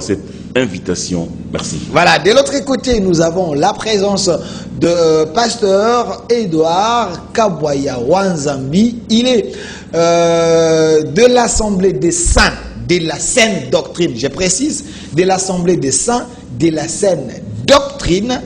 cette invitation. Merci. Voilà, de l'autre côté, nous avons la présence de pasteur Edouard Kabwaya Wanzambi. Il est de l'Assemblée des Saints, de la Sainte Doctrine, je précise, de l'Assemblée des Saints, de la Sainte Doctrine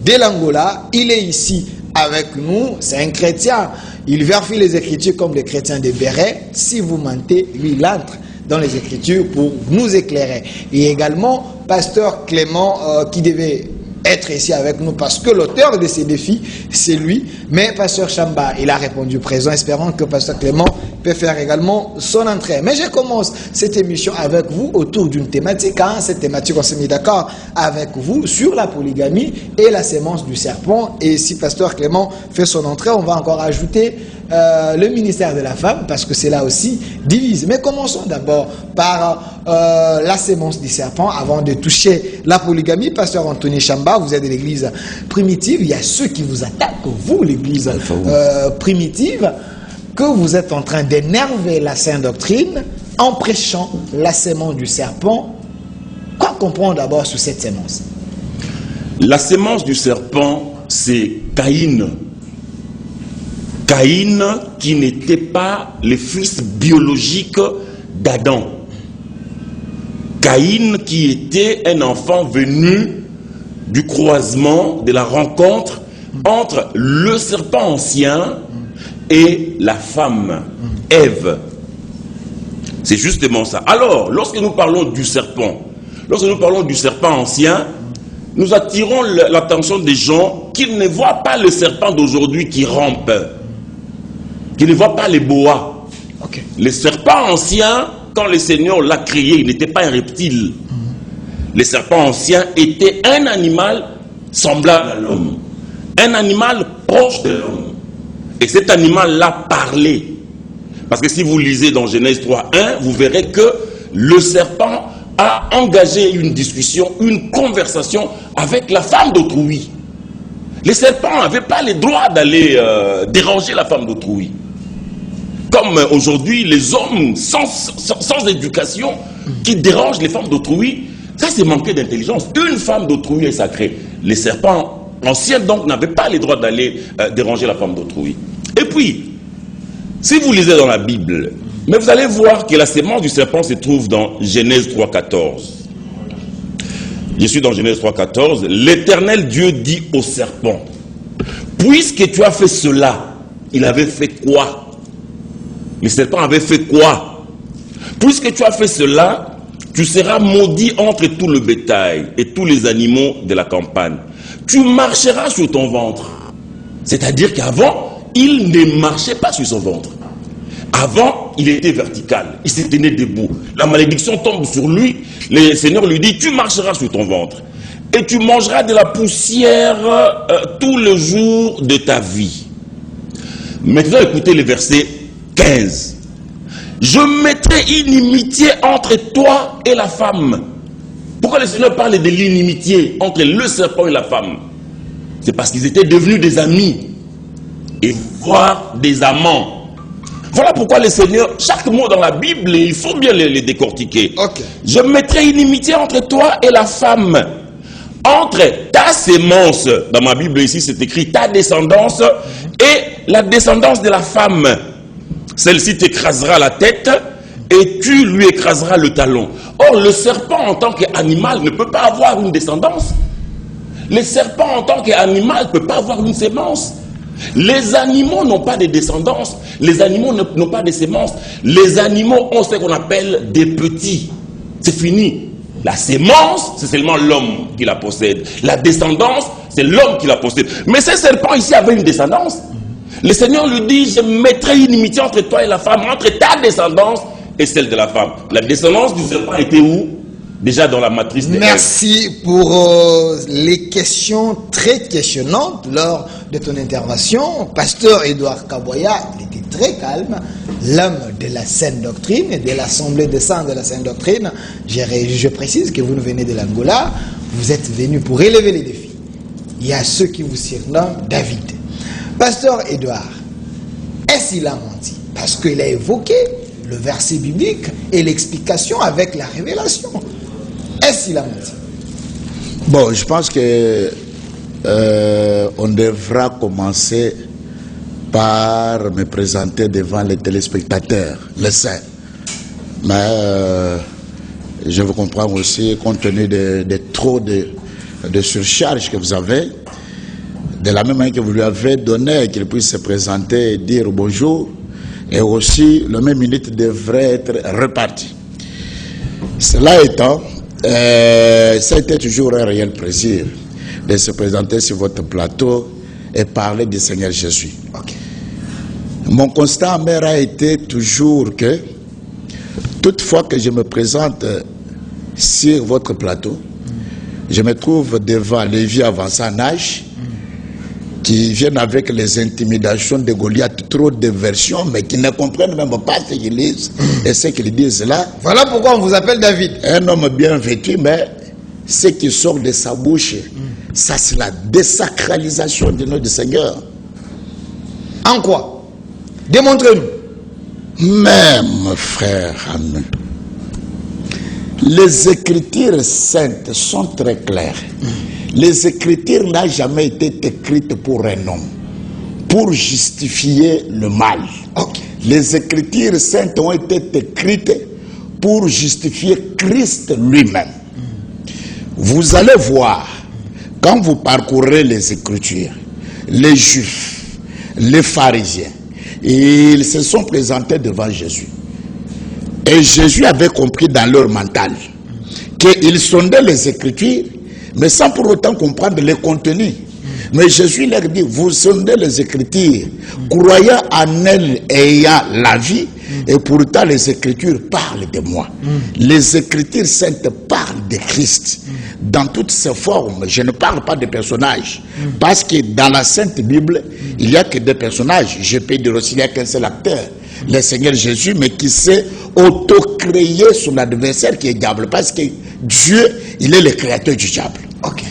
de l'Angola. Il est ici avec nous, c'est un chrétien. Il vérifie les Écritures comme les chrétiens de Béret. Si vous mentez, lui, il entre dans les Écritures pour nous éclairer. Et également, pasteur Clément, qui devait être ici avec nous parce que l'auteur de ces défis, c'est lui. Mais pasteur Chamba, il a répondu présent, espérant que pasteur Clément peut faire également son entrée. Mais je commence cette émission avec vous autour d'une thématique. Cette thématique, on s'est mis d'accord avec vous sur la polygamie et la sémence du serpent. Et si pasteur Clément fait son entrée, on va encore ajouter le ministère de la femme, parce que c'est là aussi divise. Mais commençons d'abord par la sémence du serpent avant de toucher la polygamie. Pasteur Anthony Chamba, vous êtes de l'église primitive. Il y a ceux qui vous attaquent, vous, l'église primitive, que vous êtes en train d'énerver la sainte doctrine en prêchant la sémence du serpent. Quoi comprendre d'abord sur cette sémence? La sémence du serpent, c'est Caïn. Caïn qui n'était pas le fils biologique d'Adam. Caïn qui était un enfant venu du croisement, de la rencontre entre le serpent ancien et la femme, Ève. C'est justement ça. Alors, lorsque nous parlons du serpent ancien, nous attirons l'attention des gens qui ne voient pas le serpent d'aujourd'hui qui rampe, qui ne voient pas les boas. Okay. Le serpent ancien, quand le Seigneur l'a créé, il n'était pas un reptile. Le serpent ancien était un animal semblable à l'homme, un animal proche de l'homme. Et cet animal-là parlait. Parce que si vous lisez dans Genèse 3.1, vous verrez que le serpent a engagé une discussion, une conversation avec la femme d'autrui. Les serpents n'avaient pas le droit d'aller déranger la femme d'autrui. Comme aujourd'hui, les hommes sans éducation qui dérangent les femmes d'autrui, ça c'est manquer d'intelligence. Une femme d'autrui est sacrée. Les serpents anciens donc n'avaient pas le droit d'aller déranger la femme d'autrui. Et puis, si vous lisez dans la Bible, mais vous allez voir que la sémence du serpent se trouve dans Genèse 3.14. Je suis dans Genèse 3.14. L'Éternel Dieu dit au serpent, puisque tu as fait cela, il avait fait quoi? Le serpent avait fait quoi? Puisque tu as fait cela, tu seras maudit entre tout le bétail et tous les animaux de la campagne. Tu marcheras sur ton ventre. C'est-à-dire qu'avant, il ne marchait pas sur son ventre. Avant, il était vertical. Il se tenait debout. La malédiction tombe sur lui. Le Seigneur lui dit, tu marcheras sur ton ventre. Et tu mangeras de la poussière tous les jours de ta vie. Maintenant, écoutez le verset 15. Je mettrai inimitié entre toi et la femme. Pourquoi le Seigneur parle de l'inimitié entre le serpent et la femme? C'est parce qu'ils étaient devenus des amis. Et voire des amants. Voilà pourquoi le Seigneur, chaque mot dans la Bible, il faut bien les décortiquer. Okay. Je mettrai inimitié entre toi et la femme, entre ta sémence, dans ma Bible ici c'est écrit ta descendance, et la descendance de la femme. Celle-ci t'écrasera la tête et tu lui écraseras le talon. Or le serpent en tant qu'animal ne peut pas avoir une descendance. Le serpent en tant qu'animal ne peut pas avoir une sémence. Les animaux n'ont pas de descendance, les animaux n'ont pas de sémence. Les animaux ont ce qu'on appelle des petits. C'est fini. La sémence, c'est seulement l'homme qui la possède. La descendance, c'est l'homme qui la possède. Mais ce serpent ici avait une descendance. Le Seigneur lui dit, je mettrai une inimitié entre toi et la femme, entre ta descendance et celle de la femme. La descendance du serpent était où? Déjà dans la matrice de Merci pour les questions très questionnantes lors de ton intervention. Pasteur Edouard Kabwaya, il était très calme, l'homme de la Sainte Doctrine et de l'Assemblée des Saints de la Sainte Doctrine. Je précise que vous nous venez de l'Angola, vous êtes venu pour élever les défis. Il y a ceux qui vous surnomment David. Pasteur Edouard, est-ce qu'il a menti? Parce qu'il a évoqué le verset biblique et l'explication avec la révélation. Est-ce qu'il a menti? Bon, je pense que on devra commencer par me présenter devant les téléspectateurs, les saints. Mais je vous comprends aussi, compte tenu de trop de surcharge que vous avez, de la même manière que vous lui avez donné qu'il puisse se présenter et dire bonjour, et aussi le même minute devrait être reparti. Cela étant, ça a été toujours un réel plaisir de se présenter sur votre plateau et parler du Seigneur Jésus. Okay. Mon constat amer a été toujours que toutefois que je me présente sur votre plateau, je me trouve devant les vieux avancés en âge qui viennent avec les intimidations de Goliath, trop de versions, mais qui ne comprennent même pas ce qu'ils lisent et ce qu'ils disent là. Voilà pourquoi on vous appelle David. Un homme bien vêtu, mais ce qui sort de sa bouche, ça c'est la désacralisation de notre Seigneur. En quoi? Démontrez-nous. Même, frère ami, les Écritures saintes sont très claires. Les Écritures n'ont jamais été écrites pour un homme, pour justifier le mal. Okay. Les Écritures saintes ont été écrites pour justifier Christ lui-même. Vous allez voir, quand vous parcourez les Écritures, les Juifs, les pharisiens, ils se sont présentés devant Jésus. Et Jésus avait compris dans leur mental qu'ils sondaient les Écritures, mais sans pour autant comprendre les contenus. Mais Jésus leur dit, vous sondez les Écritures, croyant en elles ayant la vie, et pourtant les Écritures parlent de moi. Les Écritures saintes parlent de Christ. Dans toutes ses formes, je ne parle pas de personnages, parce que dans la Sainte Bible, il n'y a que des personnages. Je peux dire aussi, il n'y a qu'un seul acteur, le Seigneur Jésus, mais qui s'est auto-créé son adversaire qui est diable, parce que Dieu, il est le créateur du diable. Okay.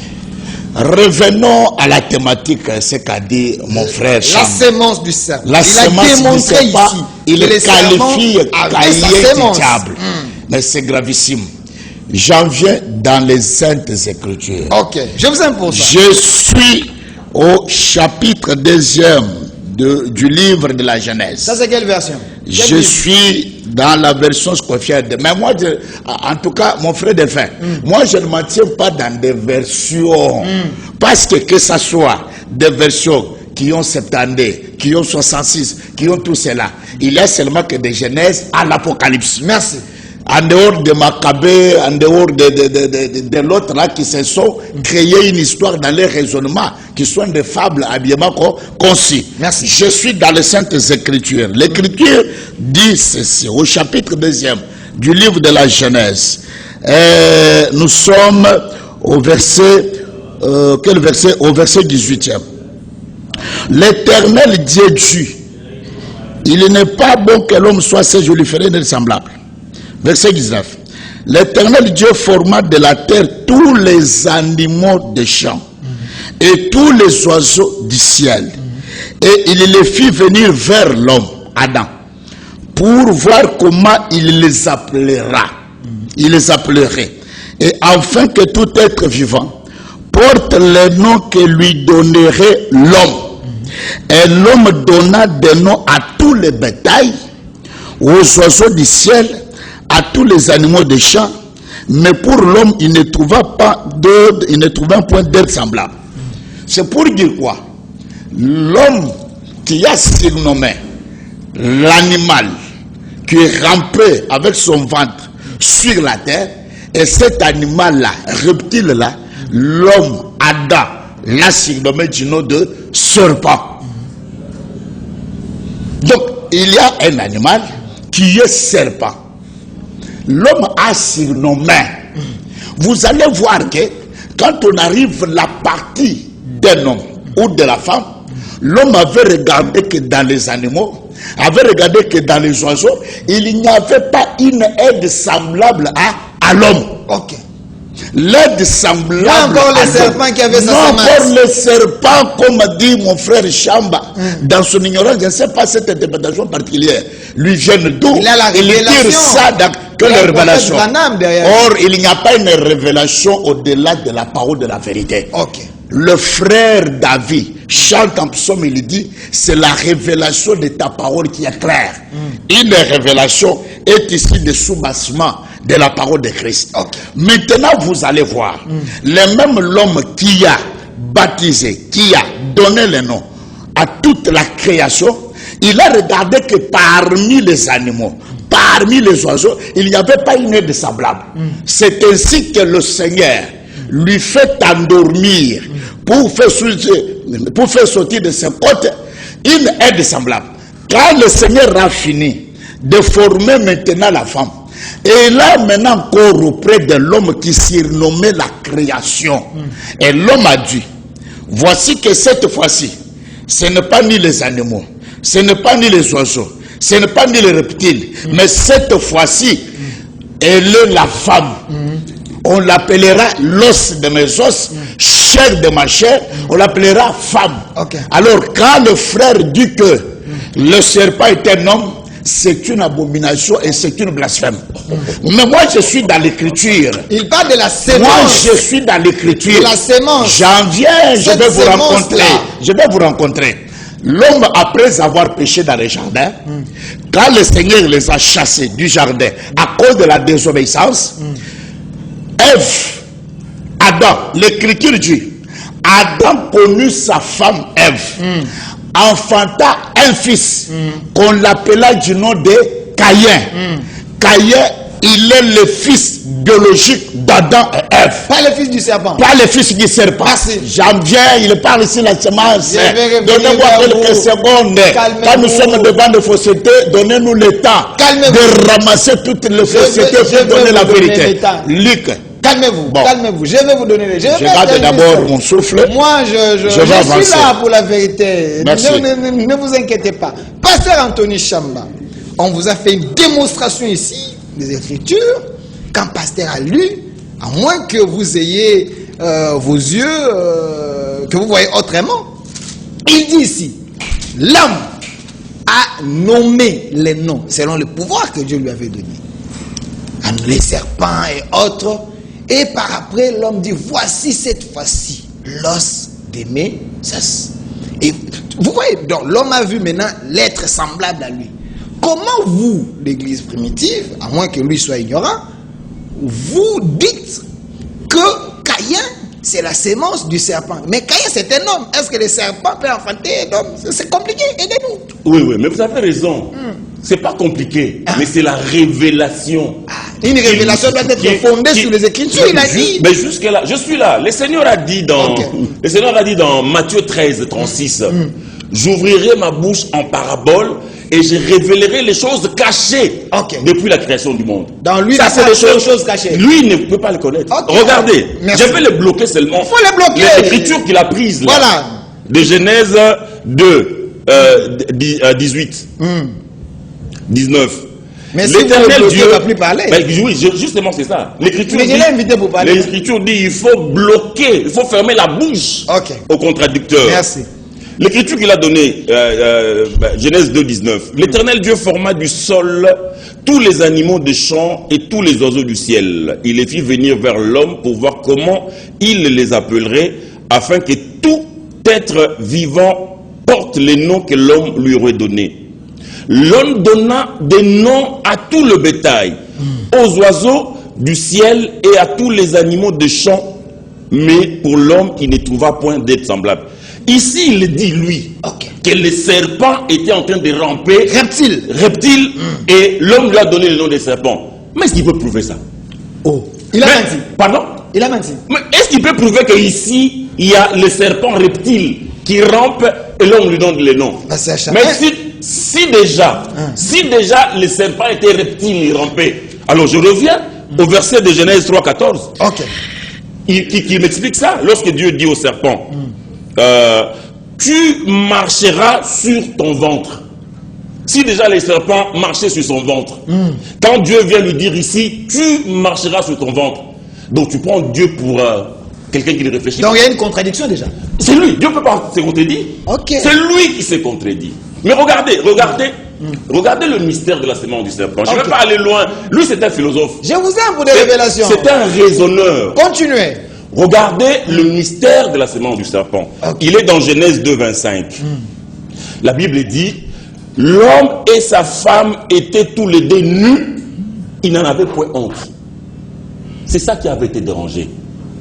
Revenons à la thématique, ce qu'a dit mon frère Cham. La sémence du serpent. La sémence du serpent, il qualifie cahier du diable. Mais c'est gravissime. J'en viens dans les Saintes Écritures. Ok, je vous impose ça. Je suis au chapitre 2 du livre de la Genèse. Ça c'est quelle version? Je suis dans la version Scofield. Mais moi, en tout cas, mon frère Delphin, moi je ne m'en tiens pas dans des versions. Parce que ça soit des versions qui ont 70, qui ont 66, qui ont tout cela, il y a seulement que des Genèses à l'Apocalypse. Merci. En dehors de Maccabée, en dehors de l'autre là, qui se sont créés une histoire dans les raisonnements, qui sont des fables habillement concis. Merci. Je suis dans les Saintes Écritures. L'Écriture dit ceci, au chapitre 2 du livre de la Genèse. Nous sommes au verset, quel verset? Au verset 18e. L'Éternel Dieu dit, il n'est pas bon que l'homme soit ses joliféré et semblable. Verset 19. L'Éternel Dieu forma de la terre tous les animaux des champs et tous les oiseaux du ciel. Et il les fit venir vers l'homme, Adam, pour voir comment il les appellera. Il les appellerait. Et afin que tout être vivant porte le nom que lui donnerait l'homme. Et l'homme donna des noms à tous les bétails, aux oiseaux du ciel, à tous les animaux des champs, mais pour l'homme, il ne trouva pas d'autre, il ne trouva un point d'être semblable. C'est pour dire quoi? L'homme qui a surnommé l'animal qui est rampé avec son ventre sur la terre, et cet animal-là, reptile-là, l'homme, Adam, l'a surnommé du nom de serpent. Donc, il y a un animal qui est serpent. L'homme a surnommé. Vous allez voir que quand on arrive à la partie d'un homme ou de la femme, l'homme avait regardé que dans les animaux, avait regardé que dans les oiseaux, il n'y avait pas une aide semblable à l'homme. Ok. L'aide semblable à encore le serpent qui avait sa semence. Non, encore le serpent, comme dit mon frère Chamba, dans son ignorance, je ne sais pas cette interprétation particulière. Lui vient d'où? Il a la révélation. Il tire ça que les révélations. Or, il n'y a pas une révélation au-delà de la parole de la vérité. Ok. Le frère David chante en psaume, il dit, c'est la révélation de ta parole qui est claire. Une révélation est ici de soubassement de la parole de Christ. Okay. Maintenant, vous allez voir, le même l'homme qui a baptisé, qui a donné le nom à toute la création, il a regardé que parmi les animaux, parmi les oiseaux, il n'y avait pas une aide semblable. C'est ainsi que le Seigneur lui fait endormir pour faire sortir de ses côtes une aide semblable. Quand le Seigneur a fini de former maintenant la femme, et là maintenant encore auprès de l'homme qui surnommait la création, et l'homme a dit, voici que cette fois-ci, ce n'est pas ni les animaux, ce n'est pas ni les oiseaux, ce n'est pas ni les reptiles, mais cette fois-ci, elle est la femme. On l'appellera l'os de mes os, chair de ma chair, on l'appellera femme. Okay. Alors quand le frère dit que le serpent est un homme, c'est une abomination et c'est une blasphème. Mais moi je suis dans l'écriture. Il parle de la sémence. Moi je suis dans l'écriture. La sémence. J'en viens, je vais vous rencontrer. Là. Je vais vous rencontrer. L'homme, après avoir péché dans le jardin, quand le Seigneur les a chassés du jardin à cause de la désobéissance, Ève, Adam, l'écriture dit, Adam connut sa femme Ève, enfanta un fils qu'on l'appela du nom de Caïn. Caïn, il est le fils biologique d'Adam et Ève. Pas le fils du serpent. Pas le fils du serpent. J'en viens, il parle ici la semence. Donnez-moi quelques secondes. Quand nous sommes devant des faussetés, donnez-nous le temps de ramasser toutes les faussetés pour donner la vérité. Luc. Calmez-vous, Bon. Calmez-vous. Je vais vous donner. Je garde d'abord mon souffle. Moi, je suis là pour la vérité. Merci. Ne vous inquiétez pas. Pasteur Anthony Chamba, on vous a fait une démonstration ici des Écritures. Quand Pasteur a lu, à moins que vous ayez vos yeux, que vous voyez autrement, il dit ici, l'homme a nommé les noms selon le pouvoir que Dieu lui avait donné. Les serpents et autres. Et par après, l'homme dit, voici cette fois-ci l'os de mes os. Et vous voyez, donc l'homme a vu maintenant l'être semblable à lui. Comment vous, l'église primitive, à moins que lui soit ignorant, vous dites que Caïn, c'est la sémence du serpent. Mais Caïn, c'est un homme. Est-ce que le serpent peut enfanter un homme? C'est compliqué, aidez-nous. Oui, mais vous avez raison. C'est pas compliqué, mais c'est la révélation. Une révélation doit être fondée sur les Écritures, il a dit. Mais jusque là, je suis là. Le Seigneur a dit dans Matthieu 13, 36, j'ouvrirai ma bouche en parabole et je révélerai les choses cachées depuis la création du monde. Dans lui, ça c'est les choses cachées. Lui, il ne peut pas les connaître. Regardez, je vais les bloquer seulement. Il faut les bloquer. L'écriture qu'il a prise là, voilà. De Genèse 2, 18, 19. Mais si l'éternel Dieu ne va plus parler. Oui, justement c'est ça. L'écriture mais je l'ai invité pour parler. L'écriture dit il faut bloquer, il faut fermer la bouche au contradicteur. Merci. L'écriture qu'il a donnée, Genèse 2, 19. L'éternel Dieu forma du sol tous les animaux des champs et tous les oiseaux du ciel. Il les fit venir vers l'homme pour voir comment il les appellerait, afin que tout être vivant porte les noms que l'homme lui aurait donnés. L'homme donna des noms à tout le bétail, aux oiseaux du ciel et à tous les animaux des champs, mais pour l'homme, il ne trouva point d'être semblable. Ici, il dit, lui, que le serpent était en train de ramper. Reptile. Et l'homme lui a donné le nom des serpents. Mais est-ce qu'il peut prouver ça? Il a menti. Pardon? Il a menti. Mais est-ce qu'il peut prouver qu'ici, il y a le serpent reptile qui rampe et l'homme lui donne le nom? Mais si déjà le serpent était reptile, il rampait. Alors je reviens au verset de Genèse 3, 14. Qui m'explique ça. Lorsque Dieu dit au serpent, tu marcheras sur ton ventre. Si déjà les serpents marchaient sur son ventre, quand Dieu vient lui dire ici, tu marcheras sur ton ventre, donc tu prends Dieu pour quelqu'un qui ne réfléchit pas. Donc il y a une contradiction déjà. C'est lui, Dieu ne peut pas se contredire. C'est lui qui s'est contredit. Mais regardez, Regardez le mystère de la sémence du serpent. Je ne vais pas aller loin. Lui, c'est un philosophe. Je vous aime pour des révélations. C'est un raisonneur. Continuez. Regardez le mystère de la sémence du serpent. Il est dans Genèse 2, 25. La Bible dit, l'homme et sa femme étaient tous les deux nus. Ils n'en avaient point honte. C'est ça qui avait été dérangé.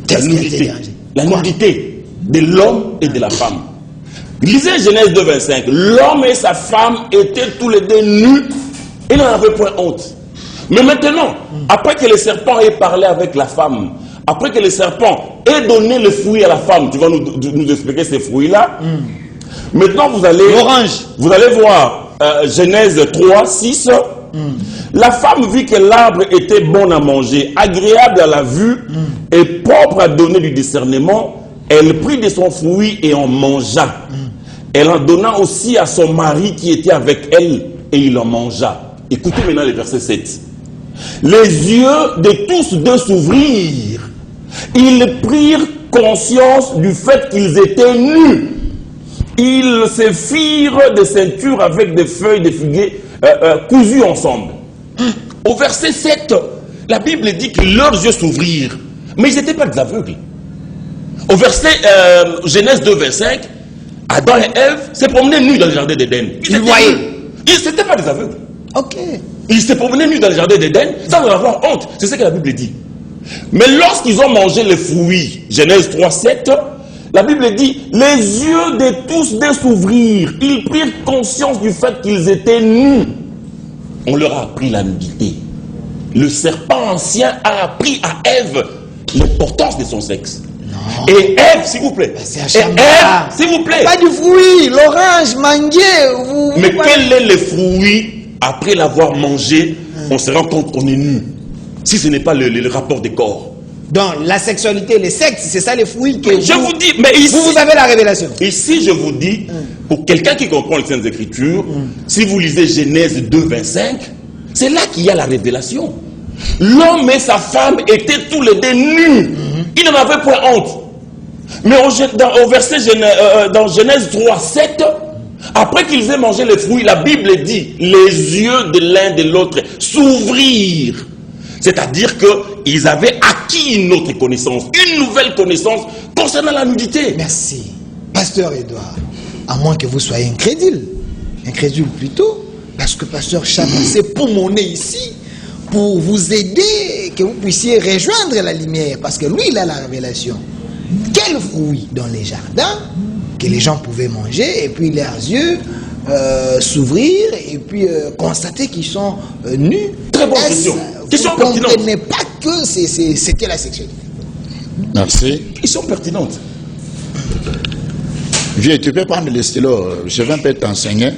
Qu'est-ce qui a été dérangé? La nudité de l'homme et de la femme. Lisez Genèse 2, 25. L'homme et sa femme étaient tous les deux nus. Ils n'en avaient point honte. Mais maintenant, après que le serpent ait parlé avec la femme, après que le serpent ait donné le fruit à la femme, tu vas nous expliquer ces fruits-là. Maintenant, vous allez voir Genèse 3, 6. La femme vit que l'arbre était bon à manger, agréable à la vue et propre à donner du discernement. Elle prit de son fruit et en mangea. Elle en donna aussi à son mari qui était avec elle et il en mangea. Écoutez maintenant le verset 7. Les yeux de tous deux s'ouvrirent. Ils prirent conscience du fait qu'ils étaient nus. Ils se firent des ceintures avec des feuilles de figuier cousues ensemble. Au verset 7, la Bible dit que leurs yeux s'ouvrirent. Mais ils n'étaient pas des aveugles. Au verset Genèse 2, 25, Adam et Ève se promenaient nus dans le jardin d'Éden. Ils voyaient. Ils n'étaient pas des aveugles. Ok. Ils se promenaient nus dans le jardin d'Éden sans en avoir honte. C'est ce que la Bible dit. Mais lorsqu'ils ont mangé les fruits, Genèse 3, 7, la Bible dit, les yeux de tous deux s'ouvrirent. Ils prirent conscience du fait qu'ils étaient nus. On leur a appris la nudité. Le serpent ancien a appris à Ève l'importance de son sexe. Non. Et Ève, s'il vous plaît. Et Ève, s'il vous plaît. Pas du fruit, l'orange, manguier. Mais quel est le fruit après l'avoir mangé, on se rend compte qu'on est nu. Si ce n'est pas le rapport des corps. Donc la sexualité, le sexe, c'est ça les fruits que je vous dis, mais ici, vous avez la révélation. Ici, je vous dis, pour quelqu'un qui comprend les Saintes Écritures, si vous lisez Genèse 2, 25, c'est là qu'il y a la révélation. L'homme et sa femme étaient tous les deux nus. Ils n'en avaient point honte. Mais au verset dans Genèse 3, 7, après qu'ils aient mangé les fruits, la Bible dit, les yeux de l'un de l'autre s'ouvrirent. C'est-à-dire qu'ils avaient acquis une autre connaissance, une nouvelle connaissance concernant la nudité. Merci. Pasteur Edouard, à moins que vous soyez incrédule plutôt, parce que Pasteur Chama s'est poumonné ici pour vous aider, que vous puissiez rejoindre la lumière, parce que lui, il a la révélation. Quels fruits dans les jardins que les gens pouvaient manger, et puis leurs yeux s'ouvrir, et puis constater qu'ils sont nus. Très bonne question. Vous ne comprenez pas que c'était la sexualité. Merci. Ils sont pertinentes. Viens, tu peux prendre le stylo. Je vais un peu t'enseigner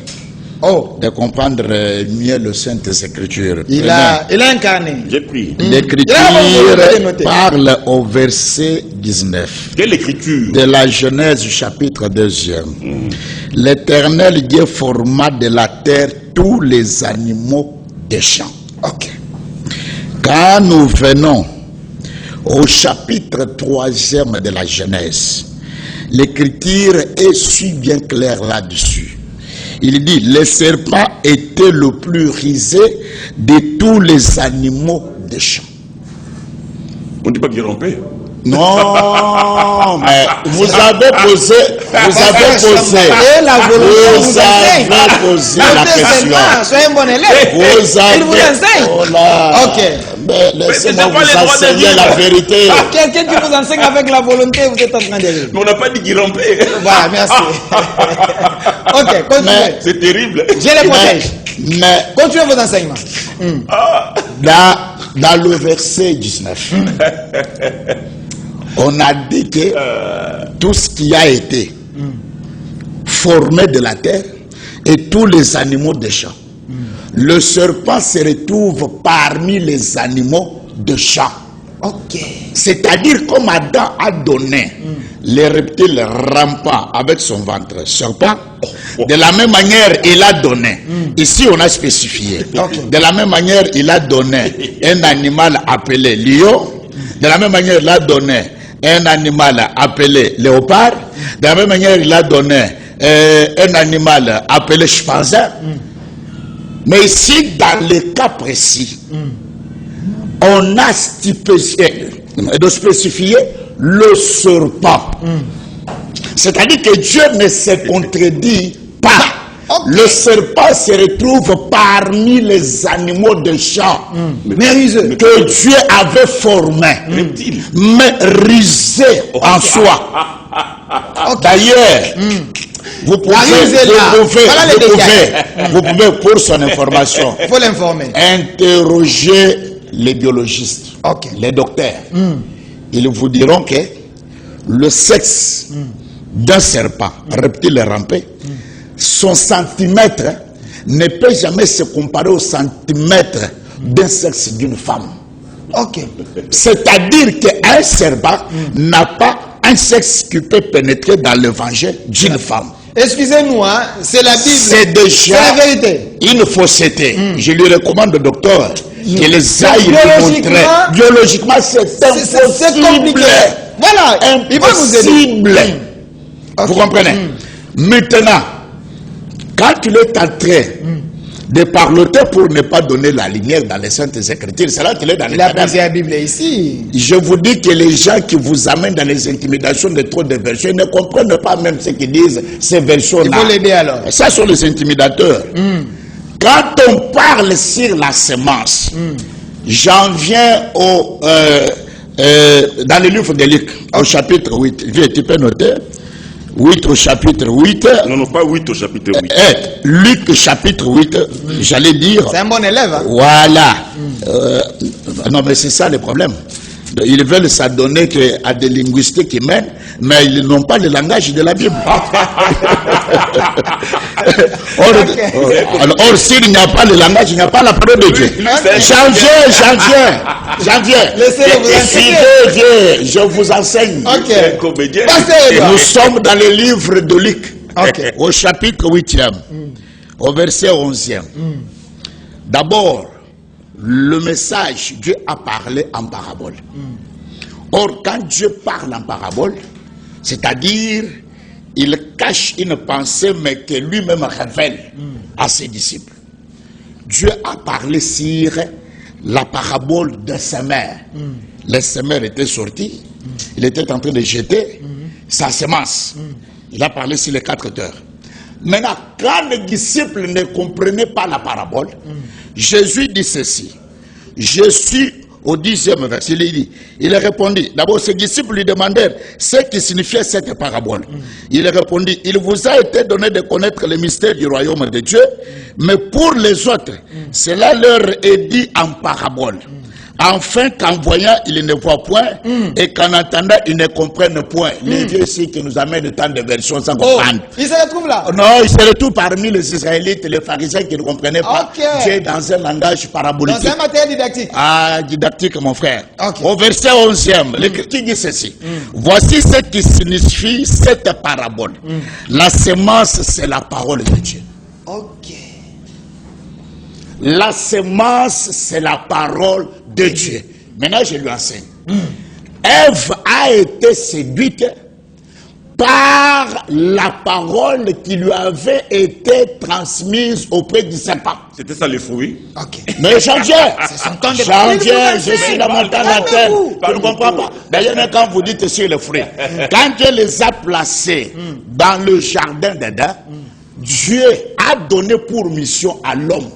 de comprendre mieux le Saintes Écritures. Il a incarné. J'ai pris. L'Écriture parle au verset 19. Quelle écriture? De la Genèse chapitre 2. L'Éternel Dieu forma de la terre tous les animaux des champs. Ok. Quand nous venons au chapitre 3 de la Genèse, l'Écriture est bien claire là-dessus. Il dit, le serpent était le plus rusé de tous les animaux des champs. On ne dit pas qu'il rampait. Non, mais vous avez posé la question. Soyez un bon élève. Il vous enseigne. Oh là. Ok. Mais laissez-moi vous enseigner la vérité. Quelqu'un qui vous enseigne avec la volonté, vous êtes en train de rire. Mais on n'a pas dit qu'il rampait. Voilà, merci. Ok, continuez. C'est terrible. Je les protège. Mais continuez vos enseignements. Dans le verset 19, on a dit que tout ce qui a été formé de la terre et tous les animaux des champs, le serpent se retrouve parmi les animaux de champ. Ok. C'est-à-dire comme Adam a donné les reptiles rampants avec son ventre serpent, de la même manière il a donné, ici on a spécifié, de la même manière il a donné un animal appelé lion, de la même manière il a donné un animal appelé léopard, de la même manière il a donné un animal appelé chimpanzé. Mais ici, dans le cas précis, on a spécifié le serpent. C'est-à-dire que Dieu ne se contredit pas. Le serpent se retrouve parmi les animaux de champ que Dieu avait formés, mais rusés en soi. D'ailleurs, vous pouvez, pour son information, il faut l'informer. Interroger les biologistes, les docteurs. Ils vous diront que le sexe d'un serpent, reptile rampé, son centimètre ne peut jamais se comparer au centimètre d'un sexe d'une femme. C'est-à-dire qu'un serpent n'a pas un sexe qui peut pénétrer dans l'évangile d'une femme. Excusez-nous, hein, c'est la Bible. C'est déjà la vérité. Une fausseté. Je lui recommande au docteur que les aille lui montrer. Biologiquement, c'est impossible. C'est compliqué. Voilà, il va nous aider. Vous comprenez? Maintenant, quand il est en train de parloter pour ne pas donner la lumière dans les Saintes Écritures, c'est là qu'il est dans les cadavres. La Bible est ici. Je vous dis que les gens qui vous amènent dans les intimidations de trop de versions, ils ne comprennent pas même ce qu'ils disent, ces versions-là. Il faut l'aider alors. Ça sont les intimidateurs. Quand on parle sur la semence, j'en viens au, dans le livre de Luc, au chapitre 8. Tu peux noter 8 au chapitre 8. Non, pas 8 au chapitre 8. Luc chapitre 8, j'allais dire. C'est un bon élève. Hein? Voilà. Non, mais c'est ça le problème. Ils veulent s'adonner à des linguistiques qui mènent, mais ils n'ont pas le langage de la Bible. Or, s'il n'y a pas le langage, il n'y a pas la parole de Dieu. J'en viens. Laissez-le vous enseigner. Je vous enseigne. Nous Nous sommes dans le livre de Luc, au chapitre 8e, au verset 11e. D'abord, le message, Dieu a parlé en parabole. Or, quand Dieu parle en parabole, c'est-à-dire, il cache une pensée, mais que lui-même révèle à ses disciples. Dieu a parlé sur la parabole de semeur. Le semeur était sorti, il était en train de jeter sa semence. Il a parlé sur les 4 heures. Maintenant, quand les disciples ne comprenaient pas la parabole, Jésus dit ceci. Je suis au 10e verset. Il répondit. D'abord, ses disciples lui demandèrent ce qui signifiait cette parabole. Il répondit, il vous a été donné de connaître le mystère du royaume de Dieu, mais pour les autres, cela leur est dit en parabole. Afin qu'en voyant, ils ne voient point, et qu'en entendant, ils ne comprennent point. Les vieux ici qui nous amènent tant de versions sans comprendre. Ils se retrouvent là? Non, ils se retrouvent parmi les Israélites, les pharisiens qui ne comprenaient pas. Dieu dans un langage parabolique. Dans un matériel didactique. Ah, didactique, mon frère. Au verset 11e, l'Écriture dit ceci. Voici ce qui signifie cette parabole. La semence, c'est la parole de Dieu. La semence, c'est la parole de Dieu. Maintenant, je lui enseigne. Ève a été séduite par la parole qui lui avait été transmise auprès du serpent. C'était ça les fruits. Mais j'en viens, je suis dans mon temps d'antenne. Je ne comprends pas. D'ailleurs, quand vous dites sur les fruits, quand Dieu les a placés dans le jardin d'Éden, Dieu a donné pour mission à l'homme.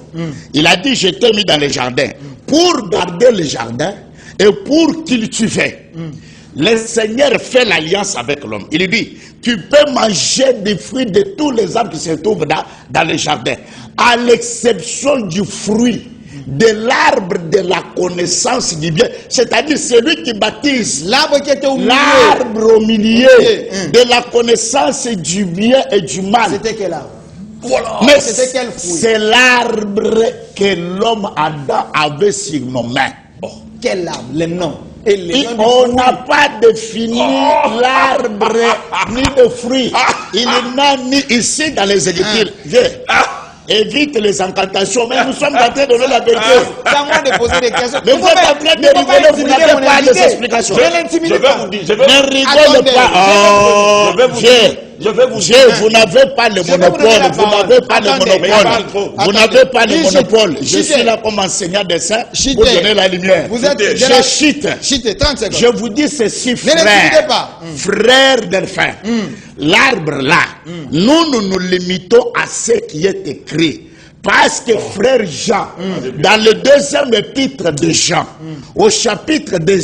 Il a dit, je t'ai mis dans le jardin pour garder le jardin et pour cultiver. Le Seigneur fait l'alliance avec l'homme. Il lui dit, tu peux manger des fruits de tous les arbres qui se trouvent dans le jardin, à l'exception du fruit de l'arbre de la connaissance du bien. C'est-à-dire celui qui baptise l'arbre qui était au milieu, l'arbre au milieu de la connaissance du bien et du mal. C'était quel arbre? Voilà. Mais c'est l'arbre que l'homme Adam avait sur nos mains. Quel arbre? Les noms. On n'a pas défini l'arbre ni de fruits. Il n'a ni ici dans les Écritures. Évite les incantations, mais nous sommes en train de donner la vérité. C'est à moi de poser des questions. Mais vous êtes en train de rigoler, vous n'avez pas les explications. Je l'intimider pas. Ne rigole pas. je vais vous Dieu, vous n'avez pas le monopole. Vous n'avez pas le monopole. Vous n'avez pas le monopole. Je suis là comme enseignant de ça pour donner la lumière. Vous êtes Je chite. Chitez, 30 secondes. Je vous dis ceci, Ne frère. l'expliquez pas. Frère d'enfants. L'arbre là, nous nous limitons à ce qui est écrit. Parce que frère Jean, dans le deuxième épître de Jean, au chapitre 2,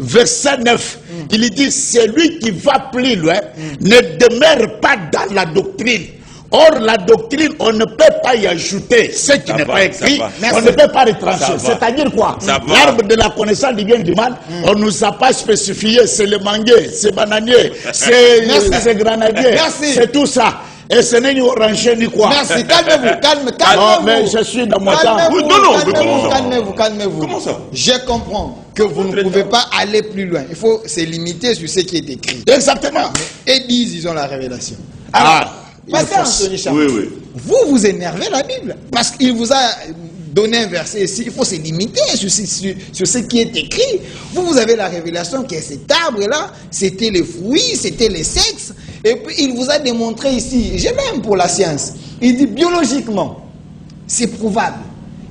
verset 9, il dit, celui qui va plus loin ne demeure pas dans la doctrine. Or, la doctrine, on ne peut pas y ajouter ce qui n'est pas écrit, on ne peut pas retrancher. C'est-à-dire quoi? L'arbre de la connaissance du bien et du mal, on ne nous a pas spécifié, c'est le manguier, c'est bananier, c'est grenadier, c'est tout ça. Et ce n'est ni orange ni quoi. Merci, calmez-vous, calmez-vous. Non, mais je suis dans mon temps. Calmez-vous. Comment ça? Je comprends que vous ne pouvez pas aller plus loin. Il faut se limiter sur ce qui est écrit. Exactement. Et ils ont la révélation. Alors, Pasteur Anthony Chamou, Oui. vous énervez la Bible. Parce qu'il vous a donné un verset ici. Il faut se limiter sur ce qui est écrit. Vous avez la révélation que cet arbre-là, c'était les fruits, c'était les sexes. Et puis il vous a démontré ici, je l'aime pour la science, il dit biologiquement, c'est probable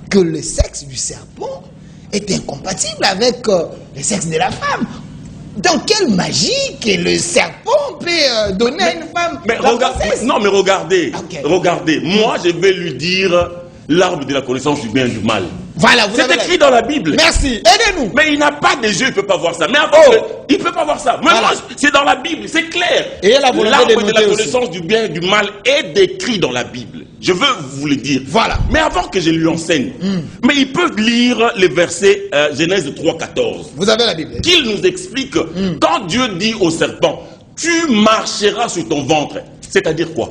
que le sexe du serpent est incompatible avec le sexe de la femme. Dans quelle magie que le serpent peut donner à une femme Mais la regardez, grossesse? non, mais regardez, Ok. regardez. Moi, je vais lui dire l'arbre de la connaissance du bien et du mal. Voilà, vous C'est avez écrit dans la Bible. Merci, aidez-nous. Mais il n'a pas de yeux, il ne peut pas voir ça. Mais il ne peut pas voir ça. Mais Voilà. moi, c'est dans la Bible, c'est clair. Et la volonté l'arbre de de la noter aussi. connaissance du bien et du mal est décrit dans la Bible. Je veux vous le dire. Voilà. Mais avant que je lui enseigne, mais il peut lire les versets Genèse 3,14. Vous avez la Bible. Qu'il nous explique quand Dieu dit au serpent, tu marcheras sur ton ventre. C'est-à-dire quoi?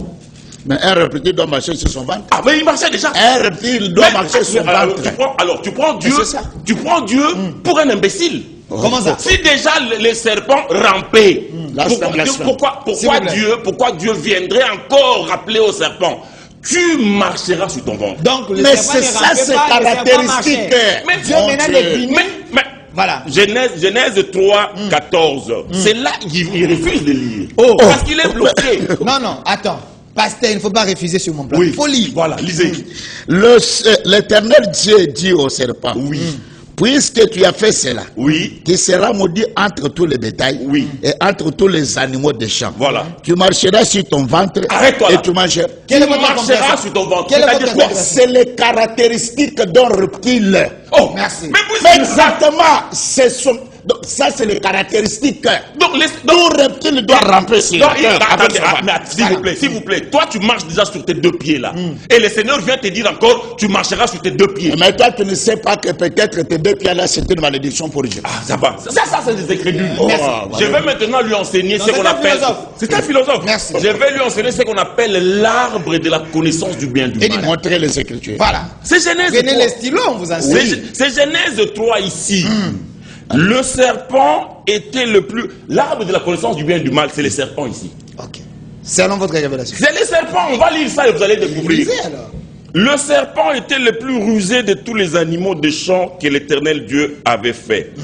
mais un reptile doit marcher sur son ventre. Ah, mais il marchait déjà. Un reptile doit marcher sur son alors, ventre. tu prends Dieu, c'est ça. tu prends Dieu pour un imbécile. Comment ça? Si déjà les serpents rampaient, Blasphème. S'il vous plaît. pourquoi Dieu viendrait encore rappeler au serpent, tu marcheras sur ton ventre. Donc le Mais serpent c'est ne ça, rampait c'est pas, le serpent caractéristique. marchait. Mais Dieu mon maintenant Dieu. décliné. Mais Voilà. Genèse 3, 14, c'est là qu'il refuse de lire. Oh. Parce qu'il est bloqué. Non, attends. Pasteur, il ne faut pas refuser sur mon plan. Oui, Il faut lire. Voilà, lisez. L'Éternel Dieu dit au serpent, Oui. puisque tu as fait cela, Oui, qui sera maudit entre tous les bétails Oui. et entre tous les animaux des champs. Voilà. Tu marcheras sur ton ventre Arrête-toi et là. tu mangeras. Quelle est tu votre marcheras compréhension? sur ton ventre. Quelle est C'est-à-dire votre quoi? compréhension? C'est les caractéristiques d'un reptile. Oh, Merci. Mais vous Exactement. Donc, ça, c'est les caractéristiques. Donc, Tout reptile doit ramper sur non, la terre avec attendez, son ventre. s'il vous plaît, toi tu marches déjà sur tes deux pieds là. Et le Seigneur vient te dire encore, tu marcheras sur tes deux pieds. Mais toi, tu ne sais pas que peut-être tes deux pieds là, c'est une malédiction pour Dieu. Ah, ça va. Ça c'est des incrédules. Merci. Je vais maintenant lui enseigner ce c'est qu'on un appelle. philosophe. C'est un philosophe. Merci. Je vais lui enseigner ce qu'on appelle l'arbre de la connaissance du bien et du Et mal. Montrer les Écritures. Voilà. C'est Genèse Prenez 3. les stylos, on vous enseigne. C'est Genèse 3 ici. Le serpent était le plus. L'arbre de la connaissance du bien et du mal, c'est le serpent ici. Ok. Selon votre révélation. C'est le serpent, on va lire ça et vous allez découvrir. Lisez alors. Le serpent était le plus rusé de tous les animaux des champs que l'Éternel Dieu avait fait.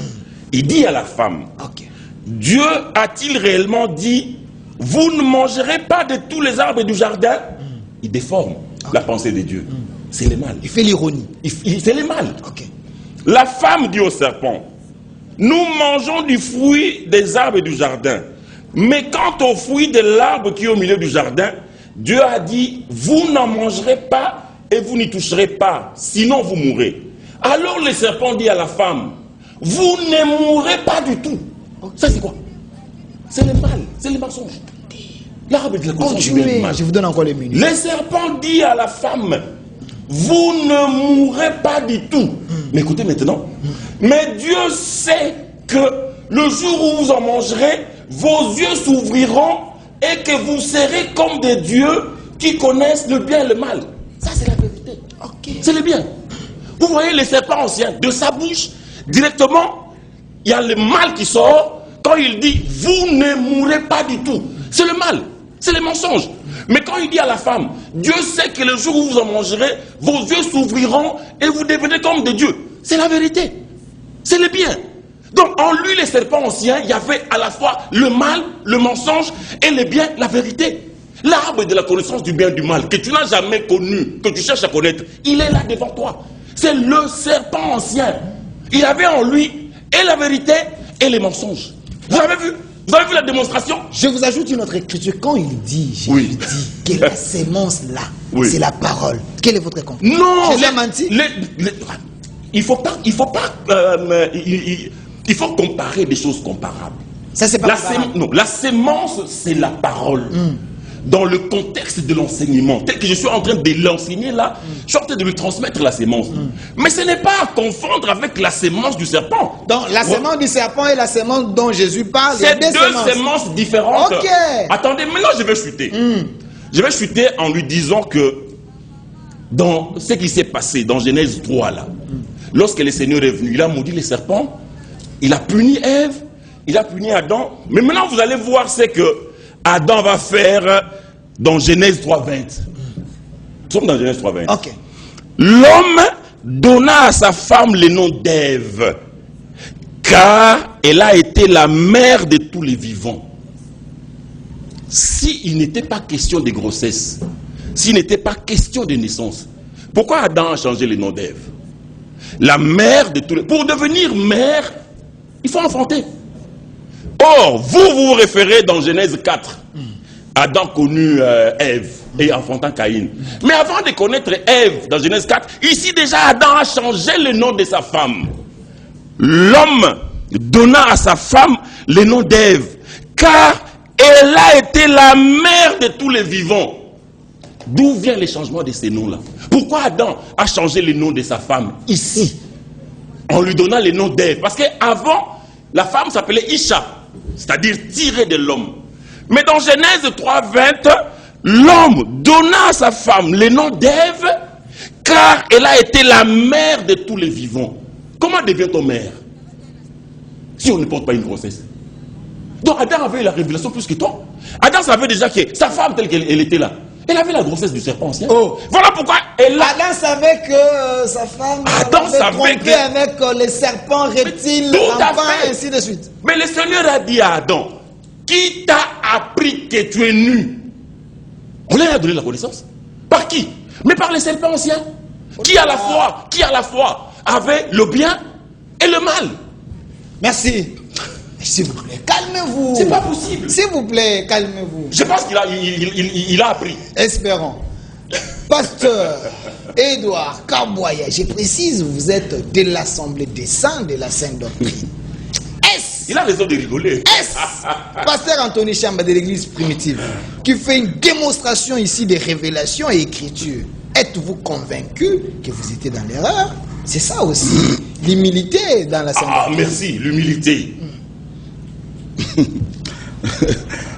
Il dit à la femme, Ok. Dieu a-t-il réellement dit, vous ne mangerez pas de tous les arbres du jardin? Il déforme la pensée de Dieu. C'est le mal. Il fait l'ironie. C'est le mal. Ok. La femme dit au serpent, nous mangeons du fruit des arbres du jardin. Mais quant au fruit de l'arbre qui est au milieu du jardin, Dieu a dit, vous n'en mangerez pas et vous n'y toucherez pas, sinon vous mourrez. Alors le serpent dit à la femme, vous ne mourrez pas du tout. Ça c'est quoi? C'est le mal, c'est le mensonge. L'arbre de la connaissance du bien et du Continuez. mal. Je vous donne encore les minutes. Le serpent dit à la femme, vous ne mourrez pas du tout. Mais écoutez maintenant, mais Dieu sait que le jour où vous en mangerez, vos yeux s'ouvriront et que vous serez comme des dieux qui connaissent le bien et le mal. Ça c'est la vérité. C'est le bien. Vous voyez le serpent ancien, de sa bouche, directement, il y a le mal qui sort quand il dit, vous ne mourrez pas du tout. C'est le mal, c'est le mensonge. Mais quand il dit à la femme, Dieu sait que le jour où vous en mangerez, vos yeux s'ouvriront et vous devenez comme des dieux. C'est la vérité. C'est le bien. Donc en lui, les serpents anciens, il y avait à la fois le mal, le mensonge et le bien, la vérité. L'arbre de la connaissance du bien et du mal, que tu n'as jamais connu, que tu cherches à connaître, il est là devant toi. C'est le serpent ancien. Il avait en lui et la vérité et les mensonges. Vous avez vu? Vous avez vu la démonstration? Je vous ajoute une autre écriture. Quand il dit, Jésus dit que la sémence là, c'est la parole. Quelle est votre conclusion? Non, Jésus a menti. Il faut comparer des choses comparables. Ça c'est pas comparable. Non, la sémence c'est la parole. Dans le contexte de l'enseignement, tel que je suis en train de l'enseigner là, je suis en train de lui transmettre la sémence. Mais ce n'est pas à confondre avec la sémence du serpent. Donc la sémence du serpent et la sémence dont Jésus parle, c'est deux sémences différentes. Ok. Attendez, maintenant je vais chuter. Je vais chuter en lui disant que dans ce qui s'est passé dans Genèse 3 là, lorsque le Seigneur est venu, il a maudit les serpents, il a puni Ève, il a puni Adam. Mais maintenant vous allez voir ce que Adam va faire dans Genèse 3.20. Nous sommes dans Genèse 3.20. Ok. L'homme donna à sa femme le nom d'Ève, car elle a été la mère de tous les vivants. S'il n'était pas question de grossesse, s'il n'était pas question de naissance, pourquoi Adam a changé le nom d'Ève? La mère de tous les... Pour devenir mère, il faut enfanter. Or, vous vous référez dans Genèse 4. Adam connut Ève et enfantant Caïn. Mais avant de connaître Ève dans Genèse 4, ici déjà Adam a changé le nom de sa femme. L'homme donna à sa femme le nom d'Ève, car elle a été la mère de tous les vivants. D'où vient le changement de ces noms-là? Pourquoi Adam a changé le nom de sa femme ici, en lui donnant le nom d'Ève? Parce qu'avant, la femme s'appelait Isha, c'est-à-dire tirée de l'homme. Mais dans Genèse 3.20, l'homme donna à sa femme le nom d'Ève, car elle a été la mère de tous les vivants. Comment devient-on mère si on ne porte pas une grossesse? Donc Adam avait eu la révélation plus que toi. Adam savait déjà que sa femme telle qu'elle était là, elle avait la grossesse du serpent ancien. Oh. Voilà pourquoi elle a... Adam savait que sa femme avait trompé avec les serpents, reptiles, enfants, ainsi de suite. Mais le Seigneur a dit à Adam, qui t'a appris que tu es nu? On lui a donné la connaissance. Par qui? Mais par les serpents anciens. Qui à la fois avait le bien et le mal. Merci. S'il vous plaît, calmez-vous. C'est pas possible. S'il vous plaît, calmez-vous. Je pense qu'il a appris. Espérons. Pasteur Edouard Kabouaya, je précise, vous êtes de l'Assemblée des Saints de la Sainte Doctrine. Il a raison de rigoler. Pasteur Anthony Chamba de l'église primitive, qui fait une démonstration ici des révélations et écritures. Êtes-vous convaincu que vous étiez dans l'erreur? C'est ça aussi, l'humilité dans la Sainte Doctrine. Merci, l'humilité.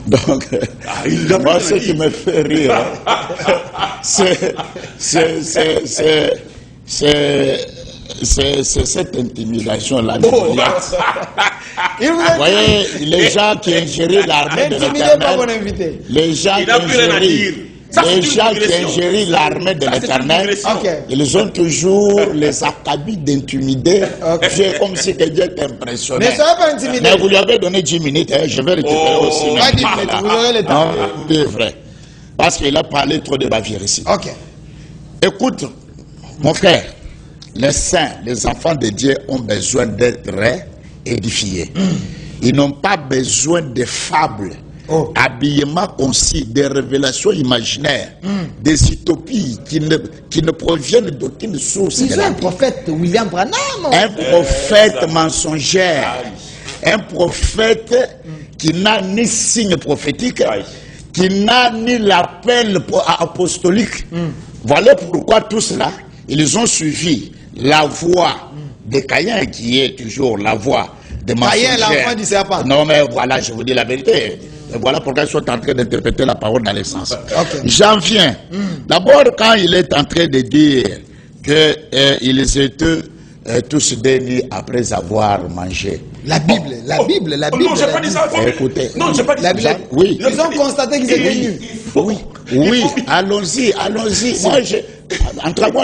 Donc, moi, ce qui me fait rire, c'est cette intimidation-là. Vous voyez, les gens qui ingérent l'armée de l'Éternel, les gens qui ingérent l'armée de l'Éternel, ils ont toujours les acabits d'intimider. C'est comme si Dieu était impressionné. Mais vous lui avez donné 10 minutes, je vais récupérer aussi. Pas 10 minutes, vous aurez le temps. C'est vrai. Parce qu'il a parlé trop de bavure ici. Écoute, mon frère, les saints, les enfants de Dieu ont besoin d'être édifiés. Ils n'ont pas besoin de fables, habillement concis, des révélations imaginaires, des utopies qui ne proviennent d'aucune source. Ils ont un prophète, William Branham. Un prophète mensongère, un prophète qui n'a ni signe prophétique, qui n'a ni l'appel apostolique. Voilà pourquoi tout cela, ils ont suivi la voix de Caïn, qui est toujours la voix de mensongère. Caïn, l'enfant du serpent. Non, mais voilà, je vous dis la vérité. Et voilà pourquoi ils sont en train d'interpréter la parole dans les sens. J'en viens. D'abord, quand il est en train de dire qu'ils étaient tous dénis après avoir mangé. La Bible. Non, j'ai pas dit ça. Écoutez. Non, j'ai pas dit ça. Oui. Ils ont constaté qu'ils étaient nus. Oui, allons-y. Moi,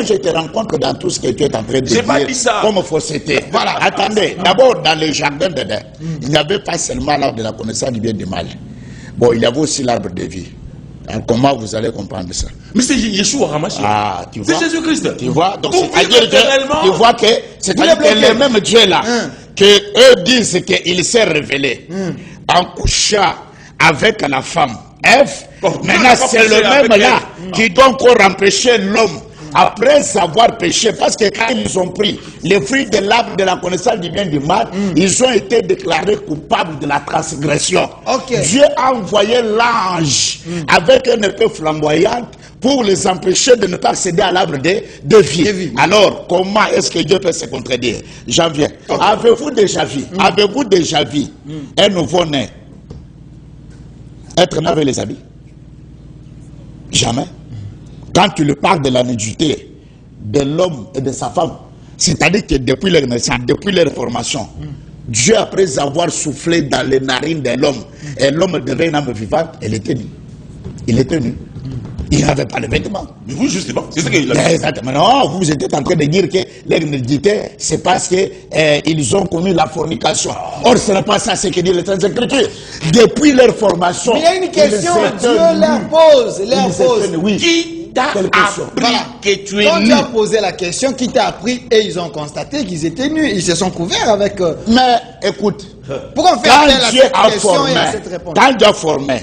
je te rencontre dans tout ce que tu es en train de dire. J'ai pas dit ça. Comme fausseté. Voilà, attendez. D'abord, dans le jardin d'Éden, il n'y avait pas seulement l'arbre de la connaissance du bien et du mal. Bon, il y avait aussi l'arbre de vie. Alors, comment vous allez comprendre ça? Mais c'est Yeshua Hamashiach. Ah, tu vois. C'est Jésus-Christ. Tu vois, donc Pour c'est-à-dire que, tu vois que, c'est-à-dire que le même Dieu là, que eux disent qu'il s'est révélé en couchant avec la femme Ève, maintenant c'est le même là qui doit encore empêcher l'homme après avoir péché, parce que quand ils ont pris les fruits de l'arbre de la connaissance du bien et du mal, ils ont été déclarés coupables de la transgression. Dieu a envoyé l'ange avec une épée flamboyante pour les empêcher de ne pas accéder à l'arbre de vie. Alors, comment est-ce que Dieu peut se contredire? J'en viens. Avez-vous déjà vu un nouveau-né être né avec les habits? Jamais. Quand tu lui parles de la nudité de l'homme et de sa femme, c'est-à-dire que depuis leur naissance, depuis leur formation, Dieu, après avoir soufflé dans les narines de l'homme, et l'homme devait un âme vivante, il était nu. Il n'avait pas de vêtements. Mais vous, justement, c'est ce qu'il a dit. Exactement. Non, vous êtes en train de dire que leur nudité, c'est parce qu'ils ont commis la fornication. Or, ce n'est pas ça ce que dit les Saintes Écritures. Depuis leur formation. Mais il y a une question, Dieu leur pose. Oui. Qui t'a appris que tu es Quand nu? tu as posé la question, qui t'a appris, et ils ont constaté qu'ils étaient nus. Ils se sont couverts avec... Mais écoute, pourquoi on fait appel à cette question et à cette réponse? Quand Dieu a formé,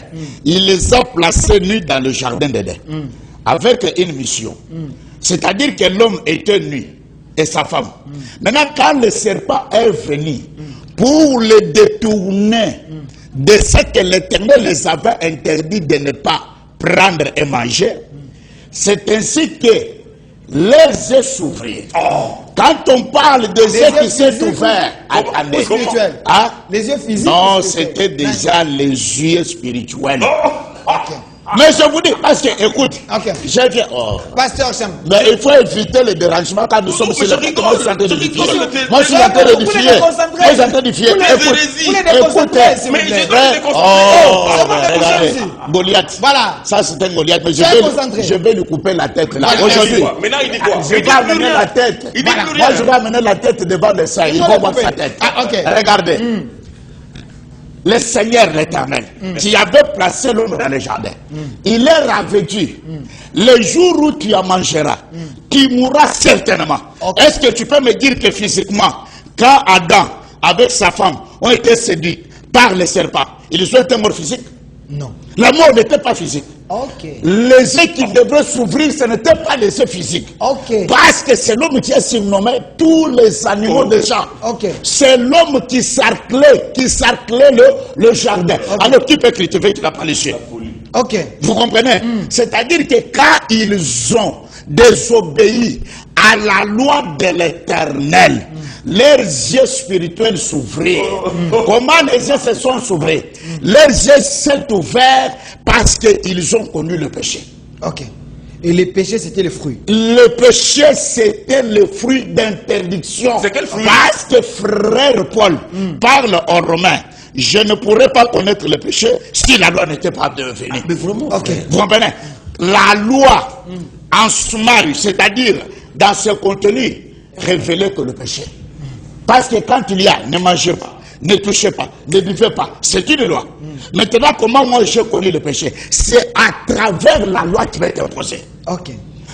il les a placés nus dans le jardin d'Éden, avec une mission. C'est-à-dire que l'homme était nu, et sa femme. Maintenant, quand le serpent est venu, pour les détourner de ce que l'Éternel les avait interdit de ne pas prendre et manger, c'est ainsi que les yeux s'ouvrirent. Quand on parle des yeux qui s'est ouverts, attendez. Hein? Les yeux physiques? Non, c'était déjà les yeux spirituels. Mais je vous dis, parce que, écoute, j'ai dit, Pasteur Cham. mais il faut éviter le dérangement quand nous sommes sur le plateau. Moi, je suis en train de l'édifier. Moi, je suis en train de l'édifier. Écoutez, regardez, Goliath. Voilà. Ça, c'est un Goliath. Mais je vais lui couper la tête là. Aujourd'hui, Maintenant, il dit quoi? je vais amener la tête. Moi, je vais amener la tête devant le sein. Il va voir sa tête. Regardez. Le Seigneur l'Éternel, qui avait placé l'homme dans le jardin, il leur avait dit, le jour où tu en mangeras, tu mourras certainement. Est-ce que tu peux me dire que physiquement, quand Adam, avec sa femme, ont été séduits par le serpent, ils ont été morts physiques? Non. La mort n'était pas physique. Les yeux qui devraient s'ouvrir, ce n'était pas les yeux physiques. Parce que c'est l'homme qui a surnommé tous les animaux des champs. C'est l'homme qui sarclait le jardin. Alors qui peut critiquer qui n'a pas les yeux? Vous comprenez? C'est-à-dire que quand ils ont désobéi à la loi de l'Éternel, leurs yeux spirituels s'ouvrirent. Comment les yeux se sont ouverts? Leurs yeux s'est ouverts parce qu'ils ont connu le péché. Et le péché, c'était le fruit. Le péché, c'était le fruit d'interdiction. C'est quel fruit? Parce que frère Paul parle en romain. Je ne pourrais pas connaître le péché si la loi n'était pas devenue. Mais vraiment? Vous comprenez? La loi, en summary, c'est-à-dire dans ce contenu, révélait que le péché. Parce que quand il y a, ne mangez pas, ne touchez pas, ne buvez pas, c'est une loi. Maintenant, comment moi j'ai connu le péché? C'est à travers la loi qui va être imposée.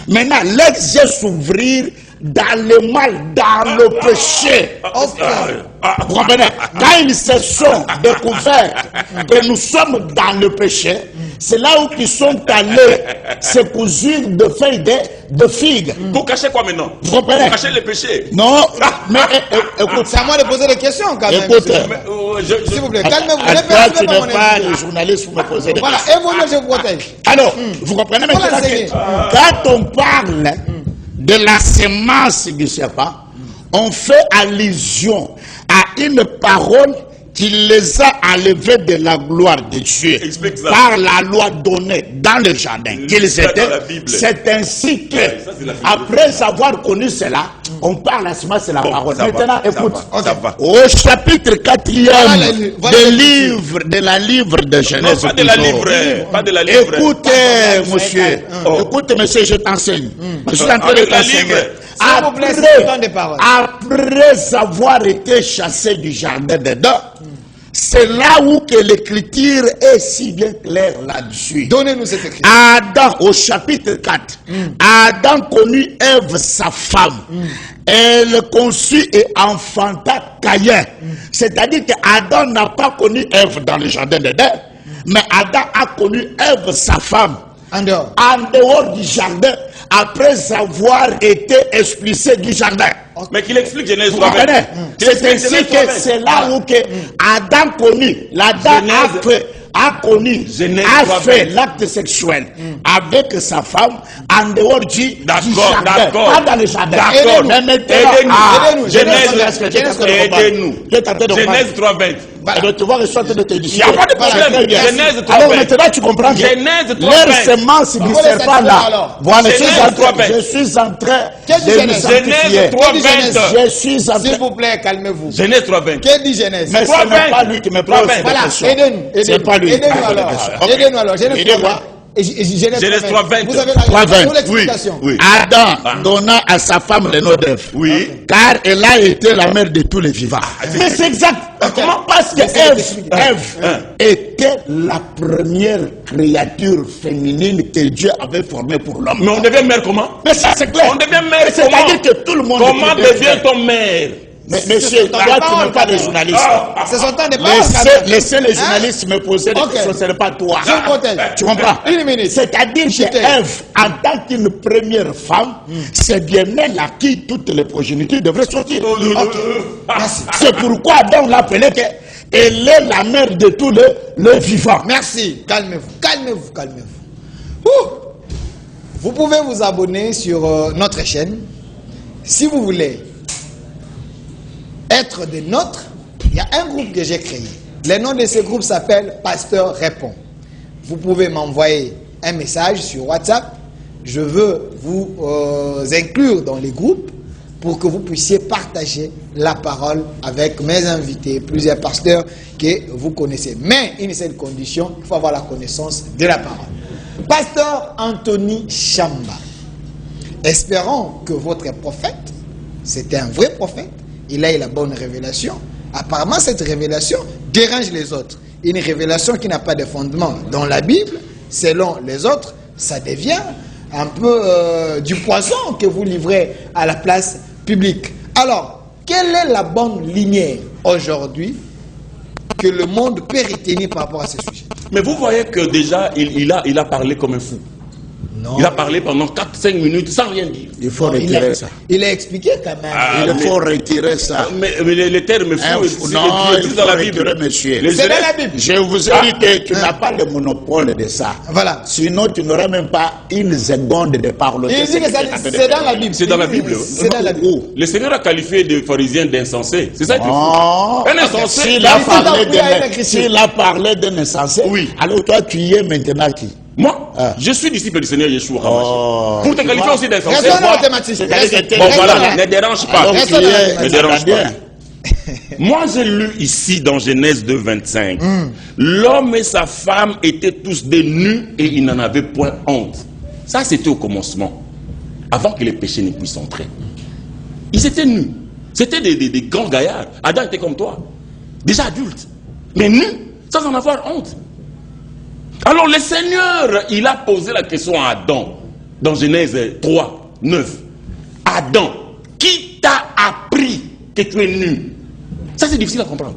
Maintenant, les yeux s'ouvrir dans le mal, dans le péché. Vous comprenez? Quand ils se sont découverts que nous sommes dans le péché, c'est là où ils sont allés se cousir de feuilles de figues. Pour cacher quoi maintenant? Vous comprenez? Pour cacher le péché. Non, mais écoute. C'est à moi de poser des questions quand même. Écoute, s'il vous plaît, calmez-vous. Toi, tu n'es pas le journaliste pour me poser des questions. Voilà, et vous-même, je vous protège. Alors, vous comprenez maintenant que quand on parle de la semence du serpent, on fait allusion à une parole qu'il les a enlevés de la gloire de Dieu Explique ça. par la loi donnée dans le jardin qu'ils ça dans étaient. la Bible. C'est ainsi que, Ouais, ça, c'est la Bible. après avoir connu cela, on parle à ce moment, c'est la Bon, parole. ça va, Maintenant, ça écoute. va, ça va. Au chapitre 4e Voilà de la livre de Genèse. Non, pas de la toujours. livre, pas de la livre. Écoutez, monsieur. Oh. Écoute, monsieur, je t'enseigne. Je suis en train de Avec la t'enseigner. livre. S'il vous plaît, c'est le temps des paroles. Après avoir été chassé du jardin d'Éden, c'est là où que l'écriture est si bien claire là-dessus. Donnez-nous cette écriture. Adam, au chapitre 4, Adam connut Ève, sa femme. Elle conçut et enfanta Caïn. C'est-à-dire qu'Adam n'a pas connu Ève dans le jardin d'Éden, mais Adam a connu Ève, sa femme, En dehors. en dehors du jardin, après avoir été expulsé du jardin. Mais qu'il explique Genèse Vous 3. comprenez? C'est ainsi que c'est là où que Adam connu, l'Adam a connu, Genèse a 3, fait l'acte sexuel avec sa femme en dehors du D'accord, jardin, d'accord. pas dans le jardin. D'accord. Mais maintenant, Aidez-nous. Genèse, Genèse 3, 20. tu vois que je suis en train de te dire. Il n'y a pas de problème. Genèse 3, Alors 20. maintenant tu comprends que Genèse 3, leur 20. semence du serpent là. Voilà, Genèse 3, 20. je suis en train Quelle de me Genèse? sanctifier. Genèse 3, Quelle 20. Je suis en S'il train. vous plaît, calmez-vous. Genèse 3, 20. Qu'est-ce dit Genèse? Mais ce 3, n'est pas 20. lui qui me 3, pose 20. cette Voilà, question. aidez-nous. C'est pas lui. Aidez-nous alors. Ok. Aidez-nous alors. Genèse Aidez-moi. 3, 20. Et Genèse 3, 20. Vous avez 3, 20. l'explication. Oui. Adam donna à sa femme le nom d'Ève. Oui. Car elle a été la mère de tous les vivants. Mais c'est exact. Comment parce que Ève était la première créature féminine que Dieu avait formée pour l'homme. Mais on devient mère comment? Mais ça c'est clair. On devient mère C'est-à-dire comment? que tout le monde. Comment devient-on mère? Mais monsieur, toi tu n'es pas des journalistes. C'est son temps de parole. Laissez les journalistes me poser des Ok. questions, ce n'est pas toi. Je vous protège. Tu comprends? Une minute. C'est-à-dire Chutez. que Ève, en tant qu'une première femme, c'est bien elle à qui toutes les progénitures devraient sortir. Merci. C'est pourquoi Adam l'appelait qu'elle est la mère de tous les vivants. Merci. Calmez-vous. Calmez-vous. Calmez-vous. Ouh. Vous pouvez vous abonner sur notre chaîne. Si vous voulez être des nôtres, il y a un groupe que j'ai créé. Le nom de ce groupe s'appelle Pasteur Répond. Vous pouvez m'envoyer un message sur WhatsApp. Je veux vous inclure dans les groupes pour que vous puissiez partager la parole avec mes invités, plusieurs pasteurs que vous connaissez. Mais une seule condition, il faut avoir la connaissance de la parole. Pasteur Anthony Chamba, espérons que votre prophète, c'était un vrai prophète, il a eu la bonne révélation. Apparemment, cette révélation dérange les autres. Une révélation qui n'a pas de fondement dans la Bible, selon les autres, ça devient un peu du poison que vous livrez à la place publique. Alors, quelle est la bonne lumière aujourd'hui que le monde peut retenir par rapport à ce sujet? Mais vous voyez que déjà, il a parlé comme un fou. Non. Il a parlé pendant 4-5 minutes sans rien dire. Il faut Non, retirer ça. il a expliqué quand même. Il faut retirer ça. Mais les termes fous, Non, il faut dans la retirer, Bible. monsieur. Les C'est dans élèves- la Bible. Je vous ai dit que tu n'as pas le monopole de ça. Voilà. Sinon, tu n'aurais même pas une seconde de parole. Il dit que c'est dans la Bible. C'est dans la Bible. C'est dans la Bible. Le Seigneur a qualifié des pharisiens d'insensés. C'est ça qui est fou. Oh. Un insensé. S'il a Ici, parlé donc, il y a une de- s'il a parlé d'un insensé, Oui. alors toi, tu y es maintenant qui? Moi, Ah. je suis disciple du Seigneur Yeshua Oh. HaMashiach. Pour te qualifier aussi d'insensé. Restons dans la thématique. C'est-à-dire que t'es- Bon, Restons voilà, là. ne dérange pas. Alors, Reste tu y dans la es, thématique. Ne dérange ça va bien. Moi, j'ai lu ici dans Genèse 2, 25. L'homme et sa femme étaient tous des nus et ils n'en avaient point honte. Ça, c'était au commencement, avant que les péchés ne puissent entrer. Ils étaient nus. C'était des grands gaillards. Adam était comme toi, déjà adulte, mais nus, sans en avoir honte. Alors le Seigneur, il a posé la question à Adam, dans Genèse 3, 9. Adam, qui t'a appris que tu es nu? Ça, c'est difficile à comprendre.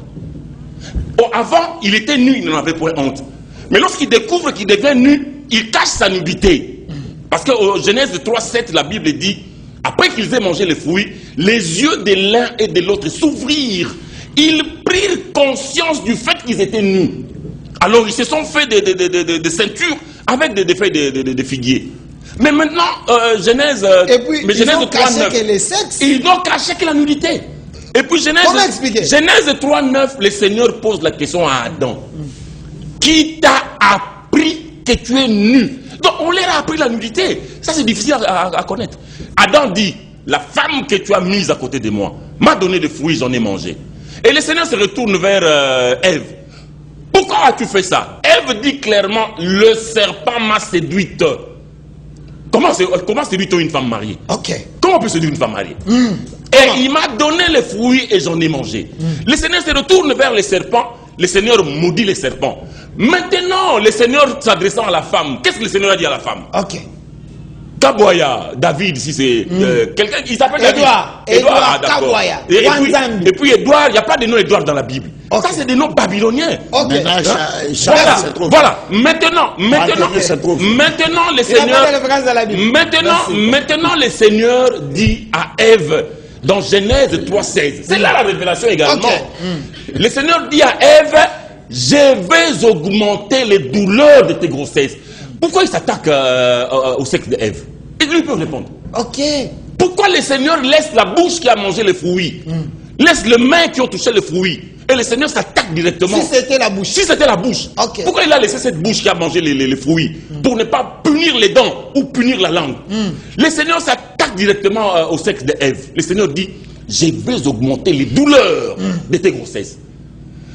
Avant, il était nu, il n'en avait point honte. Mais lorsqu'il découvre qu'il devient nu, il cache sa nudité. Parce qu'au Genèse 3, 7, la Bible dit, après qu'ils aient mangé les fruits, les yeux de l'un et de l'autre s'ouvrirent. Ils prirent conscience du fait qu'ils étaient nus. Alors, ils se sont fait des ceintures avec des feuilles de figuier. Mais maintenant, Genèse, Et puis, mais ils Genèse ont 3, caché 9, que les sexes. ils n'ont caché que la nudité. Et puis Comment expliquer? Genèse 3:9, le Seigneur pose la question à Adam. Qui t'a appris que tu es nu? Donc on leur a appris la nudité. Ça c'est difficile à connaître. Adam dit, la femme que tu as mise à côté de moi m'a donné des fruits, j'en ai mangé. Et le Seigneur se retourne vers Ève. Pourquoi as-tu fait ça? Ève dit clairement, le serpent m'a séduite. Comment séduit-on une femme mariée? Ok. Comment on peut séduire une femme mariée? Et il m'a donné les fruits et j'en ai mangé. Le Seigneur se retourne vers les serpents. Le Seigneur maudit les serpents. Maintenant, le Seigneur s'adressant à la femme, qu'est-ce que le Seigneur a dit à la femme? Ok. Kaboya, David, si c'est quelqu'un qui s'appelle David. Edouard Kaboya. Et puis Edouard, il n'y a pas de nom Edouard dans la Bible. Okay. Ça, c'est des noms babyloniens. Ok. Voilà. Maintenant, le Seigneur. Maintenant, le Seigneur dit à Ève, dans Genèse 3:16. C'est là la révélation également. Okay. Le Seigneur dit à Ève, je vais augmenter les douleurs de tes grossesses. Pourquoi il s'attaque au sexe d'Ève? Et lui peut répondre. Ok. Pourquoi le Seigneur laisse la bouche qui a mangé les fruits? Laisse les mains qui ont touché les fruits. Et le Seigneur s'attaque directement. Si c'était la bouche. Si c'était la bouche. Okay. Pourquoi il a laissé cette bouche qui a mangé les fruits? Pour ne pas punir les dents ou punir la langue. Le Seigneur s'attaque directement au sexe d'Ève. Le Seigneur dit, je vais augmenter les douleurs de tes grossesses.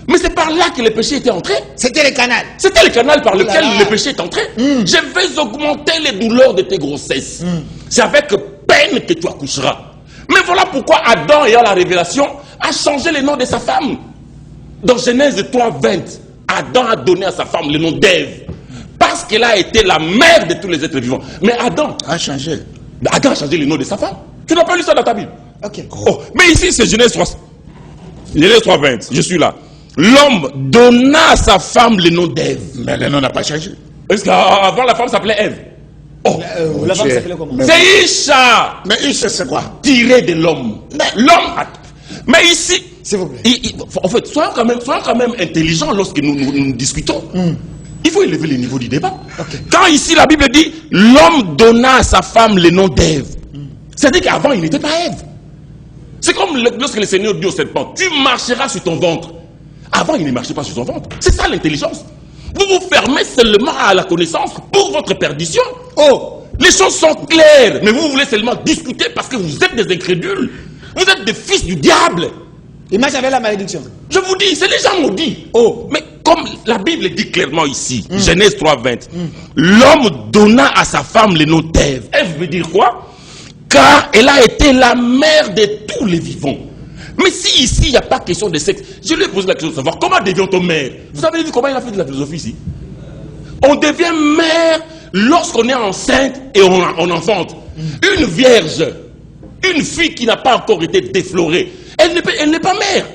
Mais c'est par là que le péché était entré. C'était le canal. C'était le canal par lequel le péché est entré. Je vais augmenter les douleurs de tes grossesses. C'est avec peine que tu accoucheras. Mais voilà pourquoi Adam, ayant la révélation, a changé le nom de sa femme. Dans Genèse 3:20, Adam a donné à sa femme le nom d'Ève. Parce qu'elle a été la mère de tous les êtres vivants. Mais Adam a changé le nom de sa femme. Tu n'as pas lu ça dans ta Bible? Ok. Oh, mais ici c'est Genèse 3:20. Je suis là. L'homme donna à sa femme le nom d'Ève. Mais le nom n'a pas changé. Parce qu'avant la femme s'appelait Ève. Oh, La femme s'appelait comment? c'est Isha. Mais Isha, c'est quoi? Tiré de l'homme. L'homme a... Mais ici, s'il vous plaît. En fait, soyons quand même intelligents lorsque nous discutons. Il faut élever le niveau du débat. Okay. Quand ici la Bible dit l'homme donna à sa femme le nom d'Ève, c'est-à-dire qu'avant il n'était pas Ève. C'est comme lorsque le Seigneur dit au serpent, tu marcheras sur ton ventre. Avant il ne marchait pas sur son ventre. C'est ça l'intelligence. Vous vous fermez seulement à la connaissance pour votre perdition. Oh, les choses sont claires, mais vous voulez seulement discuter parce que vous êtes des incrédules. Vous êtes des fils du diable. Il marche avec la malédiction. Je vous dis, c'est déjà maudit. Oh, mais comme la Bible dit clairement ici, Genèse 3:20, l'homme donna à sa femme le nom d'Ève. Ève veut dire quoi? Car elle a été la mère de tous les vivants. Mais si ici il n'y a pas question de sexe, je lui ai posé la question de savoir comment devient-on mère. Vous avez vu comment il a fait de la philosophie ici? On devient mère lorsqu'on est enceinte et on enfante. Une vierge, une fille qui n'a pas encore été déflorée, elle n'est pas mère.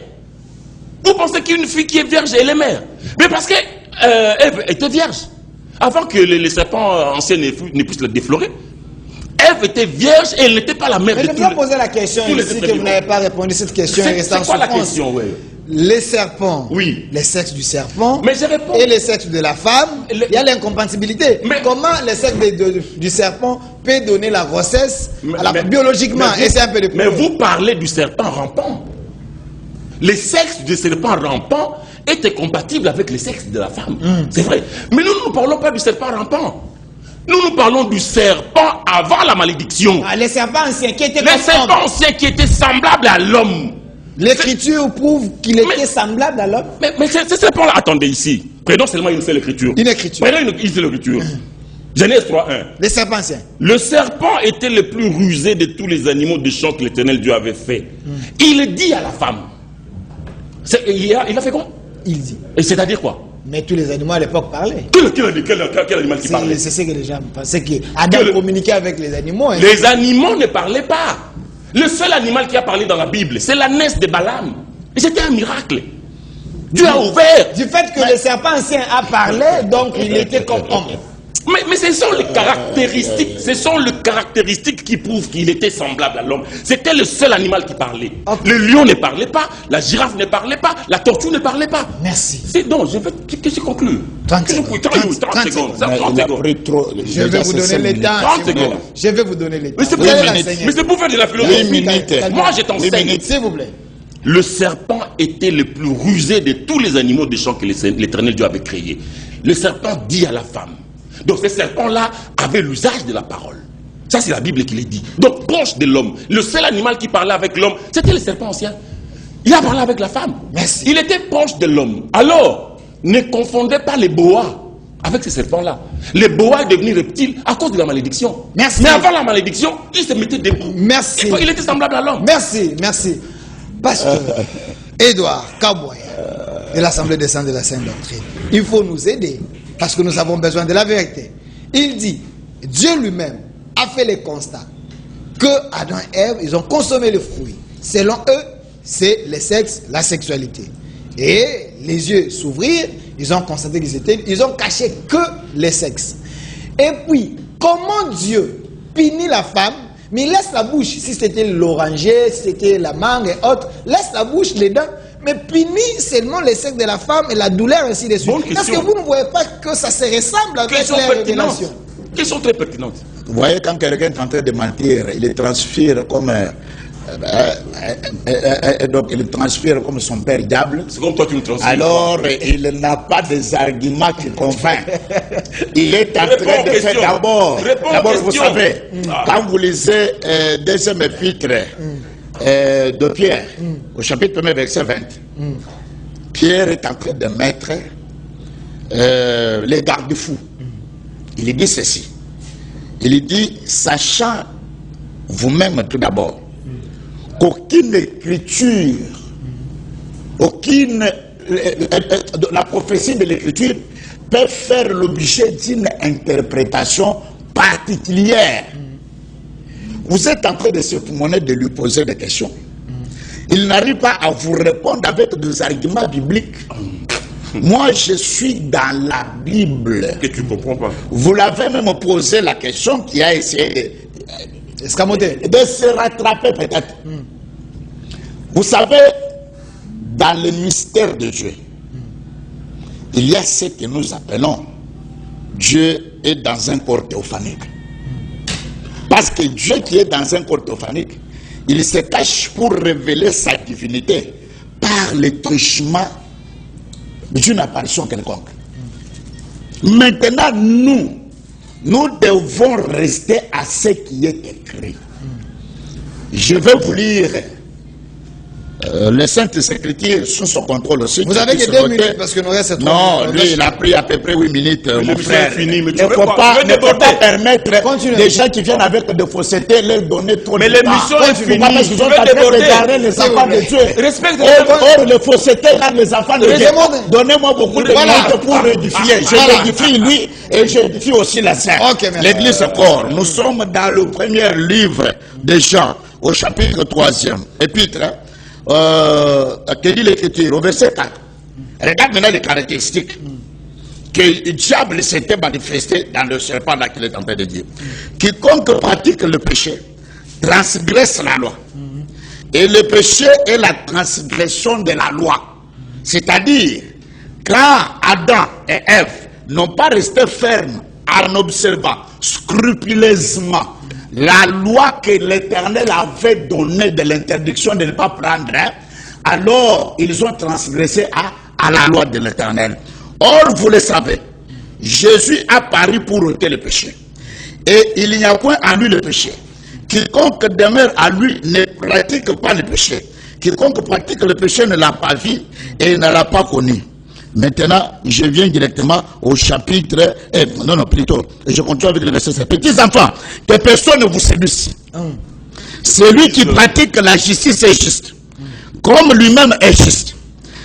Vous pensez qu'une fille qui est vierge, elle est mère? Mais parce qu'Ève était vierge. Avant que les serpents anciens ne puissent la déflorer, Ève était vierge et elle n'était pas la mère de tous les... Mais je vais poser la question ici que vous n'avez pas répondu à cette question. C'est quoi la question, ouais? Les serpents, oui. Le sexe du serpent mais je réponds. Et le sexe de la femme, il y a l'incompatibilité. Mais comment le sexe du serpent peut donner la grossesse biologiquement? Et c'est un peu de mais vous parlez du serpent rampant. Le sexe du serpent rampant était compatible avec le sexe de la femme. C'est vrai. Mais nous ne parlons pas du serpent rampant. Nous parlons du serpent avant la malédiction. Les serpents anciens qui étaient semblables à l'homme. L'écriture prouve qu'il était semblable à l'homme. Mais ce serpent-là, attendez ici. Prenons seulement une seule écriture. Une écriture. Prenons une seule écriture. Genèse 3:1. Les serpents anciens. Le serpent était le plus rusé de tous les animaux des champs que l'Éternel Dieu avait fait. Il dit à la femme. Il a fait quoi? Il dit. Et c'est-à-dire quoi? Mais tous les animaux à l'époque parlaient. Quel animal qui parlait? C'est ce que les gens pensaient qu'Adam communiquait avec les animaux. Hein. Les animaux ne parlaient pas. Le seul animal qui a parlé dans la Bible, c'est l'ânesse de Balaam. Et c'était un miracle. Dieu a ouvert. Du fait que le serpent ancien a parlé, donc il était comme homme. Mais ce sont les caractéristiques, qui prouvent qu'il était semblable à l'homme. C'était le seul animal qui parlait. Okay. Le lion ne parlait pas, la girafe ne parlait pas, la tortue ne parlait pas. Merci. C'est donc, je conclue. 30 secondes. 30 secondes. Je vais vous donner le temps. 30 secondes. Je vais vous donner le temps. Mais c'est pour faire de la philosophie. Moi, je t'enseigne. S'il vous plaît. le serpent était le plus rusé de tous les animaux des champs que l'Éternel Dieu avait créés. Le serpent dit à la femme. Donc ce serpent-là avait l'usage de la parole. Ça c'est la Bible qui le dit. Donc proche de l'homme. Le seul animal qui parlait avec l'homme, c'était le serpent ancien. Il a parlé avec la femme. Merci. Il était proche de l'homme. Alors, ne confondez pas les boas avec ces serpents-là. Les boas est devenu reptile à cause de la malédiction. Merci. Mais avant la malédiction, il se mettait debout. Merci. Il était semblable à l'homme. Merci, merci. Pasteur Edouard Kabouaya de l'Assemblée des Saints de la Sainte Doctrine, il faut nous aider parce que nous avons besoin de la vérité. Il dit, Dieu lui-même a fait le constat que Adam et Ève, ils ont consommé le fruit. Selon eux, c'est le sexe, la sexualité. Et les yeux s'ouvrirent, ils ont constaté ils ont caché que le sexe. Et puis, comment Dieu punit la femme, mais il laisse la bouche, si c'était l'oranger, si c'était la mangue et autres, laisse la bouche, les dents, mais punit seulement le sexe de la femme et la douleur, ainsi de suite. Est-ce que vous ne voyez pas que ça se ressemble avec les révélations? Question très pertinente. Vous voyez, quand quelqu'un est en train de mentir, il transpire comme... donc il transpire comme son père diable. C'est comme toi qui me transpires. Alors il n'a pas des arguments qui convainquent. Il est en train de faire d'abord, vous savez, quand vous lisez deuxième épître de Pierre, au chapitre 1, verset 20, Pierre est en train de mettre les garde-fous. Il dit ceci. Il dit, sachant vous-même tout d'abord qu'aucune écriture, la prophétie de l'écriture peut faire l'objet d'une interprétation particulière. Vous êtes en train de se demander de lui poser des questions. Il n'arrive pas à vous répondre avec des arguments bibliques. Moi, je suis dans la Bible. Que tu ne comprends pas. Vous l'avez même posé la question qui a essayé de se rattraper peut-être. Vous savez, dans le mystère de Dieu, il y a ce que nous appelons Dieu est dans un corps théophanique. Parce que Dieu qui est dans un corps théophanique, il se cache pour révéler sa divinité par le truchement d'une apparition quelconque. Maintenant, nous devons rester à ce qui est écrit. Je vais vous lire les Saintes Écritures sous son contrôle aussi. Vous avez que 2 minutes parce que nous reste 3 minutes. Non, lui il a pris à peu près 8 minutes, mon frère. Il ne faut pas permettre les gens qui viennent avec des faussetés leur donner trop de temps. Mais l'émission est finie. Parce qu'ils ont en train de regarder les enfants de Dieu. Or, les faussetés là, les enfants de Dieu. Donnez-moi beaucoup de minutes pour l'édifier. Je l'édifie lui et j'édifie aussi la Sainte. L'église corps. Nous sommes dans le premier livre de Jean, au chapitre 3e, épître. Que dit l'écriture au verset 4. Regarde maintenant les caractéristiques que le diable s'était manifesté dans le serpent là qu'il est en train de dire. Quiconque pratique le péché transgresse la loi. Et le péché est la transgression de la loi. C'est-à-dire, quand Adam et Ève n'ont pas resté fermes en observant scrupuleusement la loi que l'Éternel avait donnée de l'interdiction de ne pas prendre, alors ils ont transgressé à la loi de l'Éternel. Or, vous le savez, Jésus a paru pour ôter le péché. Et il n'y a point en lui le péché. Quiconque demeure à lui ne pratique pas le péché. Quiconque pratique le péché ne l'a pas vu et ne l'a pas connu. Maintenant, je viens directement au chapitre... plutôt, je continue avec le verset 7. Petits enfants, que personne ne vous séduise. Celui qui pratique la justice est juste, comme lui-même est juste.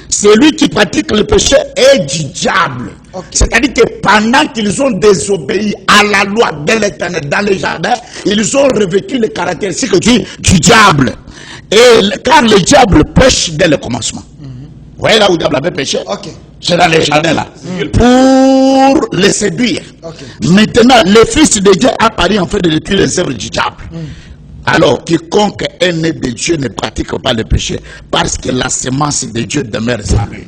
Celui qui pratique le péché est du diable. C'est-à-dire que pendant qu'ils ont désobéi à la loi de l'Éternel dans les jardins, ils ont revêtu les caractéristiques du diable. Et car le diable pêche dès le commencement. Vous voyez là où le diable avait péché? C'est dans les jardins là. Pour les séduire. Maintenant, le Fils de Dieu a apparu en fait de détruire les œuvres du diable. Alors, quiconque est né de Dieu ne pratique pas le péché parce que la semence de Dieu demeure en lui.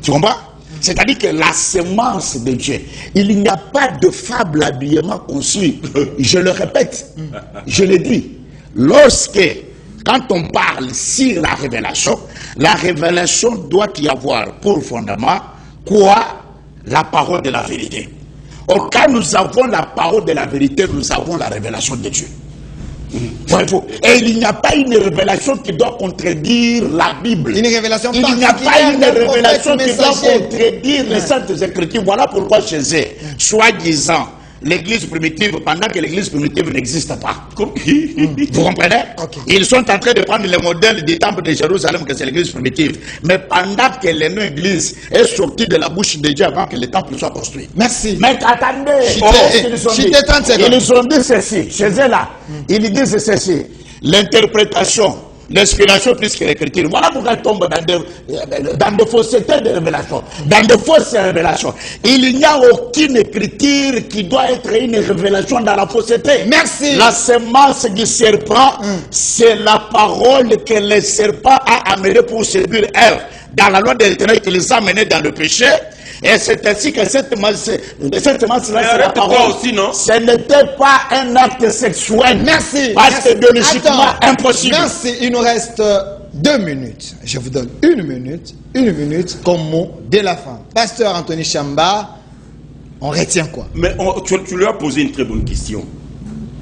Tu comprends? C'est-à-dire que la semence de Dieu, il n'y a pas de fable habillement conçue. Je le répète, je le dis. Lorsque quand on parle sur la révélation doit y avoir pour fondement quoi? La parole de la vérité. Or, quand nous avons la parole de la vérité, nous avons la révélation de Dieu. Et il n'y a pas une révélation qui doit contredire la Bible. Une révélation il n'y a pas une révélation qui doit contredire les Saintes Écritures. Voilà pourquoi chez eux, soi-disant, l'église primitive, pendant que l'église primitive n'existe pas. Vous comprenez? Ils sont en train de prendre le modèle du temple de Jérusalem, que c'est l'église primitive. Mais pendant que le nom église est sorti de la bouche de Dieu avant que le temple soit construit. Merci. Mais attendez, ils ont dit ceci, chez eux là, ils disent ceci, l'interprétation, l'inspiration plus que l'écriture. Voilà pourquoi elle tombe dans de faussetés de révélation, dans de fausses révélations. Il n'y a aucune écriture qui doit être une révélation dans la fausseté. Merci. La semence du serpent, c'est la parole que le serpent a amenée pour séduire Ève. Dans la loi de l'Éternel, il les a amenés dans le péché. Et c'est ainsi que cette semence-là, c'est la parole. Aussi, non? Ce n'était pas un acte sexuel. Merci. Parce que biologiquement impossible. Merci. Il nous reste 2 minutes. Je vous donne 1 minute comme mot de la fin. Pasteur Anthony Chamba, on retient quoi? Mais tu lui as posé une très bonne question.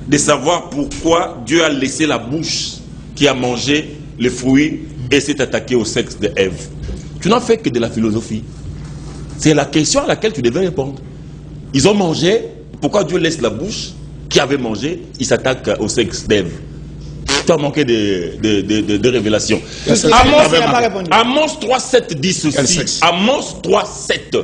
De savoir pourquoi Dieu a laissé la bouche qui a mangé les fruits et s'est attaqué au sexe de Ève. Tu n'as fait que de la philosophie. C'est la question à laquelle tu devais répondre. Ils ont mangé, pourquoi Dieu laisse la bouche qui avait mangé, il s'attaque au sexe d'Ève. Tu as manqué de révélations. Amos 3.7 dit ceci. Amos 3.7.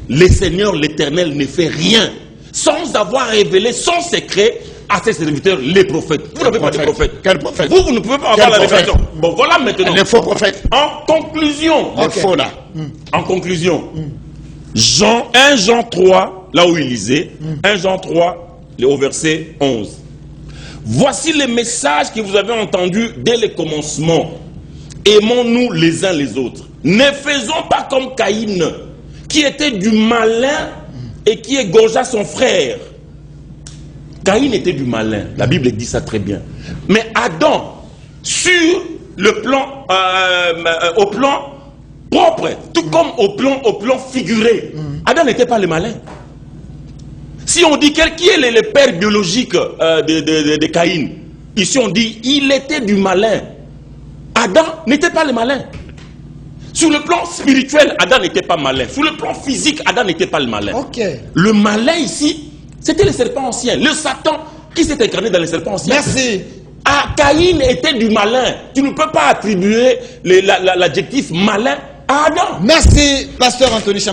Le Seigneur, l'Éternel, ne fait rien sans avoir révélé son secret à ses serviteurs, les prophètes. Vous n'avez pas de prophètes. Quel prophète? Vous ne pouvez pas avoir la révélation. Bon, voilà maintenant. Les faux prophètes. En conclusion. Les faux là. En conclusion. 1 Jean 3, là où il lisait. 1 Jean 3, au verset 11. Voici les messages que vous avez entendus dès le commencement. Aimons-nous les uns les autres. Ne faisons pas comme Caïn, qui était du malin et qui égorgea son frère. Caïn était du malin, la Bible dit ça très bien. Mais Adam, sur le plan, au plan propre, tout comme au plan figuré, Adam n'était pas le malin. Si on dit qui est le père biologique de Caïn, ici on dit il était du malin. Adam n'était pas le malin. Sur le plan spirituel, Adam n'était pas malin. Sur le plan physique, Adam n'était pas le malin. Le malin ici, c'était le serpent ancien, le Satan qui s'est incarné dans le serpent ancien. Merci. Caïn était du malin. Tu ne peux pas attribuer l'adjectif malin à Adam. Merci, pasteur Anthony Chamba.